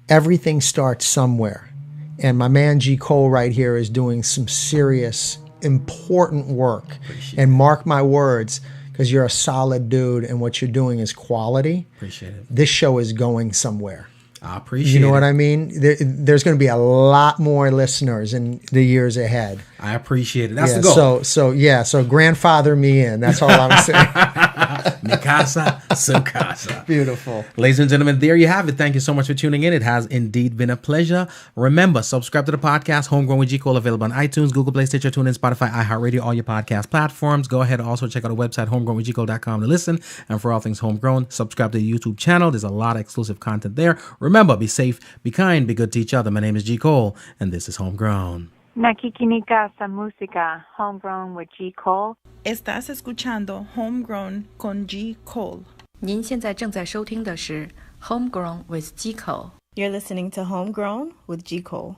Everything starts somewhere. And my man G. Cole right here is doing some serious, important work. And mark my words, because you're a solid dude and what you're doing is quality. Appreciate it. This show is going somewhere. I appreciate it. You know what I mean? There's going to be a lot more listeners in the years ahead. I appreciate it. That's the goal. So grandfather me in. That's all I'm saying. Mikasa, Sukasa. Beautiful. Ladies and gentlemen, there you have it. Thank you so much for tuning in. It has indeed been a pleasure. Remember, subscribe to the podcast, Homegrown with G. Cole, available on iTunes, Google Play, Stitcher, TuneIn, Spotify, iHeartRadio, all your podcast platforms. Go ahead and also check out the website, homegrownwithgcole.com, to listen. And for all things homegrown, subscribe to the YouTube channel. There's a lot of exclusive content there. Remember, be safe, be kind, be good to each other. My name is G. Cole, and this is Homegrown. Nakikinika sa música, Homegrown with G. Cole. Estás escuchando Homegrown con G. Cole. 您现在正在收听的是 Homegrown with G. Cole. You're listening to Homegrown with G. Cole.